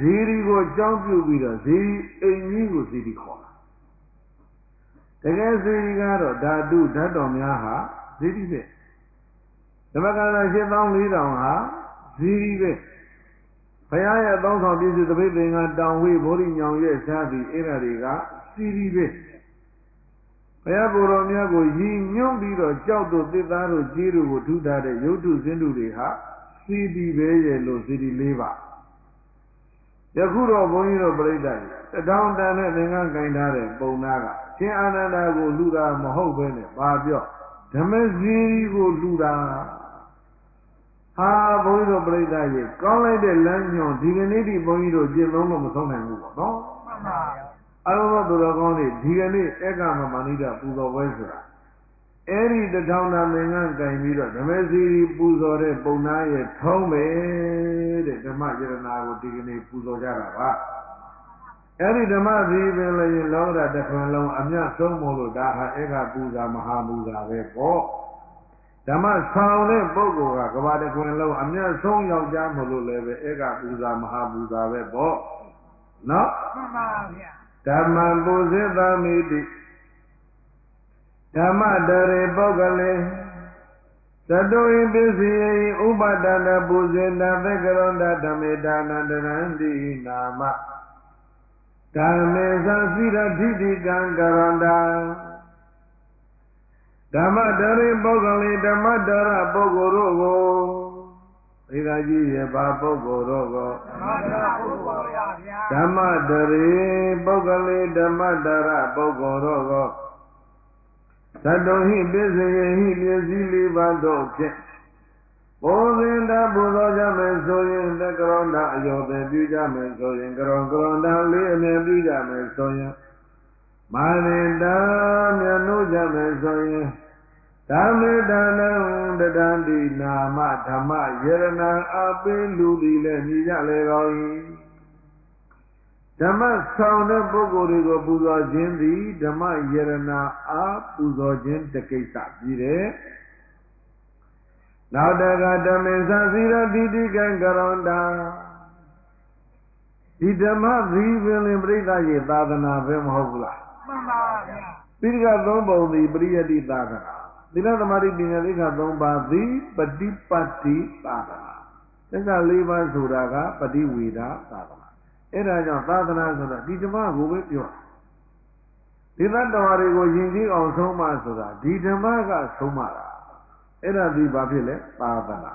Ziri go jump you with a Ziri a new Ziri corner. The guys Zirigaro, Dadu, Dadomiaha, Ziri. The Magana ship only down ha, Ziri. Payaya don't have this the baby and down way, boarding young yes, happy, Erariga, Ziri. Payaboromiago, Yi, Nyom Biro, Chauto, Titaro, Jiru, do that, you do Zinduha. Sidi Beye Lo Sidi Leva. Yakuro Boniro Breda, the down down at the Gankandare, Bonaga, Chin Ananda go Luda, Mahobene, Babio, Tamaziri go Luda. Ha Boniro Breda, call like the Lanyon, Dignity Boniro, Jilon of Son and Lugo, no? I don't know the Goni, Dignity, Egama Manida, Puzo Wesera. Eri the town of Mengan Kaimira, the Messi Puzore, Bonaye, Tome, the Majorana, Digni Puzo Jarava. Eri the Mazi, Villa, Laura, the Colon, Amia Somolo, Daha, Ega Puza, Mahamuza, Vepo. The Mas found a Bogo, Gavada Colon, Amia Song Yao Jamolo, Ega Puza, Mahamuza, Vepo. No? Taman Bozeva Midi. Dhamma Dare Bogale Sadoi Busy Ubadana Buzenda Vegaronda Damedana Danandi Nama Dhamesa Sira Didi Gangaranda Dhamma Dare Bogale Dhamma Dara Bogorogo Iraji Yeba Bogorogo Dhamma Dare Bogale Dhamma Dara Bogorogo Sadohi busy Zili Bado Kit. Bozinda Buzoja Mensoyan, the Gronda, Yoga Buja Mensoyan, Gronda, Liam Buja Mensoyan. Marinda, Yanuja Mensoyan. Tamidana, the Dandi, Nama, Tama, Yerana, Abe Ludi, Lenija Leroy. Dhamma sound Bogorigo Buzo Jindi, Dhamma Yerana A Buzo Jin Tekesa Jire. Now Daga Dhamesa Zira Didi Gangaronda. Di Dhamma Vivil in Brida Yedadana Vemhogla. Piriga Dombo the Bria di Dadana. Dina the Mari Dinariga Domba the Padipati Dadana. Then I leave us Suraga, Padi Vida Dadana. Era Sadana Sura, Dijama go with you. Divandari go Yindi on Soma Sura, Dijamaga Somara. Era di Babile, Padana.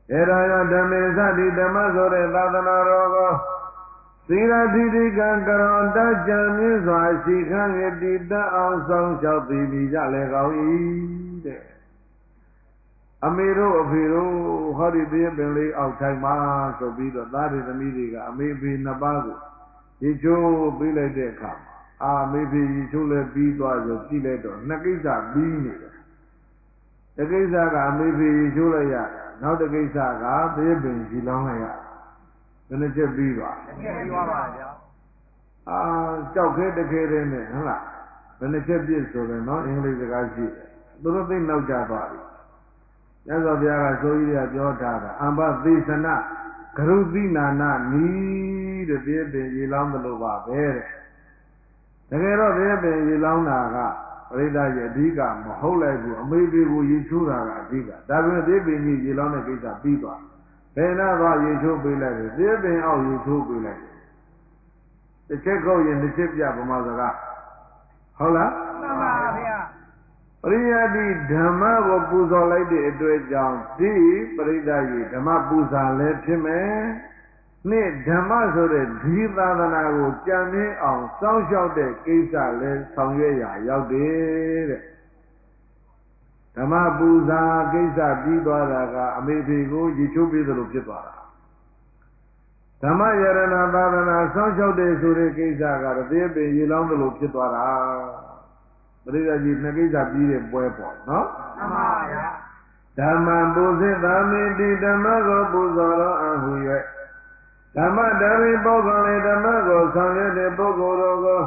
Era Damesa di Damazore, Dadana Rogo. Sira Didi Gangaronda Jamis, I see can get the Ansong shall be Vijalegao. Amiro of Hero, Hori Billy outside Mars, so be the that is the meeting, maybe Nabago. Yicho Billy de come. Maybe Yichule be was a Chileto, Nakisa being it. The Gizaga, maybe Yichulaya, now the Gizaga, they have been Shilongaya. Then it's a Biva. Chow get the kid in it, huh? When it's a bit so they're not English, the guy see. Don't think no Jabari. မြတ်စွာဘုရားကဆိုကြီးရပြောထားတာအမ္ပသေသနာကရုသိနာနာနီးတဲ့ဒီပင်ရေလောင်းသလိုပါပဲတဲ့တကယ်တော့ဒီပင်ရေလောင်းတာကပရိသတ်ရဲ့အဓိကမဟုတ်လိုက်ဘူးအမေပေကိုရေချိုးတာကအဓိကဒါပေမဲ့ဒီပင်ကြီးရေလောင်းတဲ့ကိစ္စပြီးသွားဘယ်နာကရေချိုးပေးလိုက်တယ်ဒီပင်အောက်ရေချိုးပေးလိုက်တယ်တစ်ချက်ကောက်ရင်တစ်ချက်ပြဗမာစကားဟုတ်လားမှန်ပါဗျာပရိယတိဓမ္မကိုပူဇော်လိုက်တဲ့အတွက်ကြောင့်ဒီပရိသတ်ကြီးဓမ္မပူဇာလည်းဖြစ်မယ်နှစ်ဓမ္မဆိုတဲ့ဒီသာသနာကိုကြံ့မြင့်အောင်စောင့်ရှောက်တဲ့ကိစ္စလည်းဆောင်ရွက်ရရောက်တယ်တဲ့ဓမ္မပူဇာကိစ္စပြီးသွားတာကအမေဖေကိုရေချိုးပေးသလိုဖြစ်သွားတာဓမ္မယရဏသာသနာစောင့်ရှောက်တဲ့ဆိုတဲ့ကိစ္စကတည်းပင်ရေလောင်းသလိုဖြစ်သွားတာပရိသတ်ကြီးနှစ်ကိစ္စပြီးတဲ့ပွဲပေါ့နော်မှန်ပါဗျာဓမ္မပူဇိတာမိတိဓမ္မကိုပူဇော်တော်အဟု၍ဓမ္မတရိပုဂ္ဂိုလ်လေဓမ္မကိုဆောင်ရွက်တဲ့ပုဂ္ဂိုလ်တော်ကို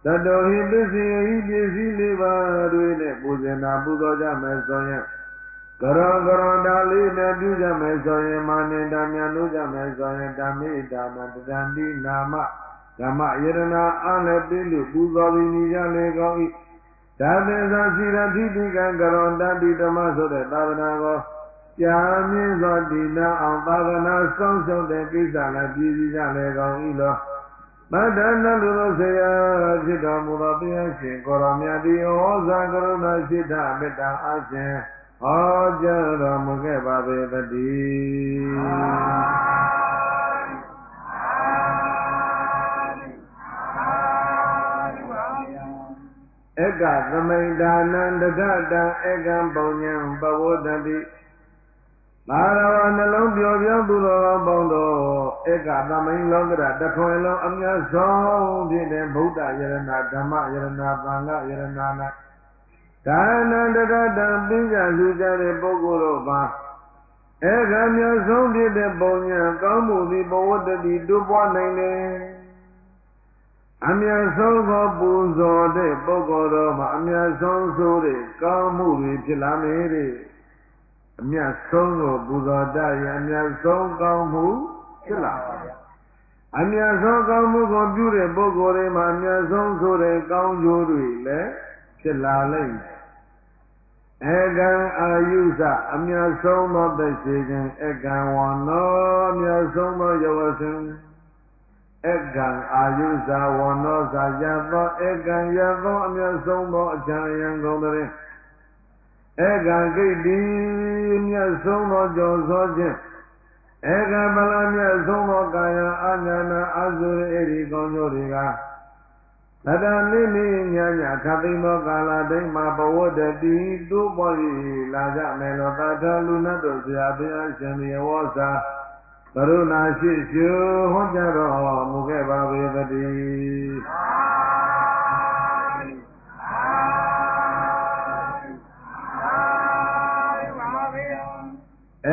တတောဟိပစ္စည်းဤပစ္စည်းလေးပါးတွေနဲ့ပူဇေနာပူဇော်ကြမယ်ဆိုရင်ကရောတာလေးနဲ့ပြုကြမယ်ဆိုရင်မာနန္တမြန်လို့ကြမယ်ဆိုရင်ဓမ္မိတာမတတန္တိနာမဓမ္မယရဏအားလည်းပြည့်လို့ပူဇော်ပြီးနေကြလေကောင်း၏ဒါပေသာစီရတိတိကံကရောတတိဓမ္မဆိုတဲ့သာသနာကိုကြာမြင့်စွာတည်နာအောင်သာသနာစောင့်ရှောက်တဲ့ကိစ္စလည်းပြည်စည်းကြလေကောင်း၏လောမတ္တနလူသောဆရာဖြစ်တော်မူသောဘုရားရှင်ကိုရောမြတ်တိဩဇာကရုဏာရှိတာမေတ္တာအားဖြင့်ဟောကြားတော်မူခဲ့ပါပေတည်းဧကသမိန်ဒါနံတဂတံဧကံပုံညံပဝတ္တိသာရဝနှလုံးပျော်ပြောင်းသူတော်ကောင်းပေါင်းတို့ဧကသမိန်လောကရတခွင်လုံးအမြတ်ဆုံးဖြစ်တဲ့ဗုဒ္ဓယရဏဓမ္မယရဏသံဃယရဏနာဒါနံတဂတံပညာစုကြတဲ့ပုဂ္ဂိုလ်တို့ပါဧကမြတ်ဆုံးဖြစ်တဲ့ပုံညံကောင်းမှုသည်ပဝတ္တိတိုးပွားနိုင်တယ်အမြတ်ဆုံးသောပူဇော်တဲ့ပုဂ္ဂိုလ်တော်မှာအမြတ်ဆုံးဆိုတဲ့ကောင်းမှုတွေဖြစ်လာမယ်တဲ့အမြတ်ဆုံးကိုပူဇော်တတ်ရင်အမြတ်ဆုံးကောင်းမှုဖြစ်လာပါဗျာအမြတ်ဆုံးကောင်းမှုကိုပြုတဲ့ပုဂ္ဂိုလ်တွေမှာအမြတ်ဆုံးဆိုတဲ့ကောင်းကျိုးတွေလည်းဖြစ်လာလိမ့်မယ်ဧကံအာယုစအမြတ်ဆုံးသောသက်ရှိခြင်းဧကံဝန္နောအမြတ်ဆုံးသောယဝစဉ်ဧကံအာယုဇာဝန္နောဇာယသောဧကံယသောအမြတ်ဆုံးသောအချမ်းယံကုန်တဲ့ဧကံဂိတ်တိမြတ်ဆုံးသောကြော်စောခြင်းဧကံဗလမြတ်ဆုံးသောကာယအာညာနာအာဇုရဧဒီကောင်းကျိုးတွေကသတ္တနိနိညာညာခသိသောကာလတိုင်းမှာဘဝတတိတိုးပေါ်၍လာကြမယ်လို့သာထလူနတ်တို့ဆရာဘုရားရှင်မြေဝေါစာကရုဏာရှိရှုဟောကြားတော်မူခဲ့ပါပေတည်း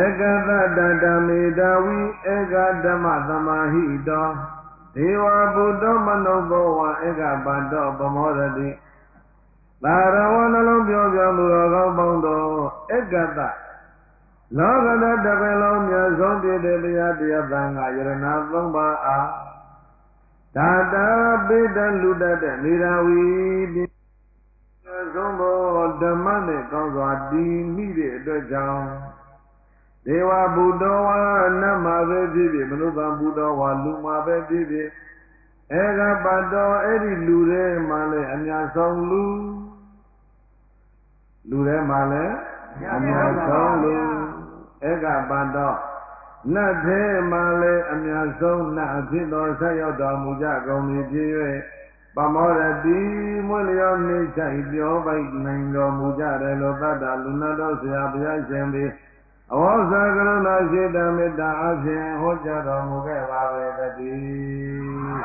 ဧကသတ္တမေတဝီဧကဓမ္မသမာဟိတောဒေဝဗုဒ္ဓမနုဘောဝဧကပတ္တောပမောရတိသာရဝနှလုံးပြောပြောသူတော်ကောင်းပေါင်းတို့ဧကသလောကတတပင်လုံးမြတ်ဆုံးပြည့်တဲ့တရားတရားသံဃာယရဏသုံးပါးအားဒါတာပိတလူတတ်တဲ့နေရာဝီမြတ်ဆုံးသောဓမ္မနဲ့ကောင်းစွာတည်မိတဲ့အတွက်ကြောင့်ဒေဝဗုဒ္ဓဝါနတ်မှာပဲဖြစ်ဖြစ်မနုဿဗုဒ္ဓဝါလူမှာပဲဖြစ်ဖြစ်ဧကပတ္တောအဲ့ဒီလူတွေမှာလည်းအများဆုံးလူတွေမှာလည်းအများဆုံးလူဧကပတ္တောနတ်သေးမှာလည်းအများဆုံးနတ်အဖြစ်တော်ဆက်ရောက်တော်မူကြကုန်ပြီဖြစ်၍ပမောရတိမွေလျောနေဆိုင်ပြောပိုက်နိုင်တော်မူကြတယ်လို့သတ္တလူနာတော်ဆရာဘုရားရှင်သည်အဝေါဇာကရုဏာရှိတမေတ္တာအဖြင့်ဟောကြားတော်မူခဲ့ပါပေတည်း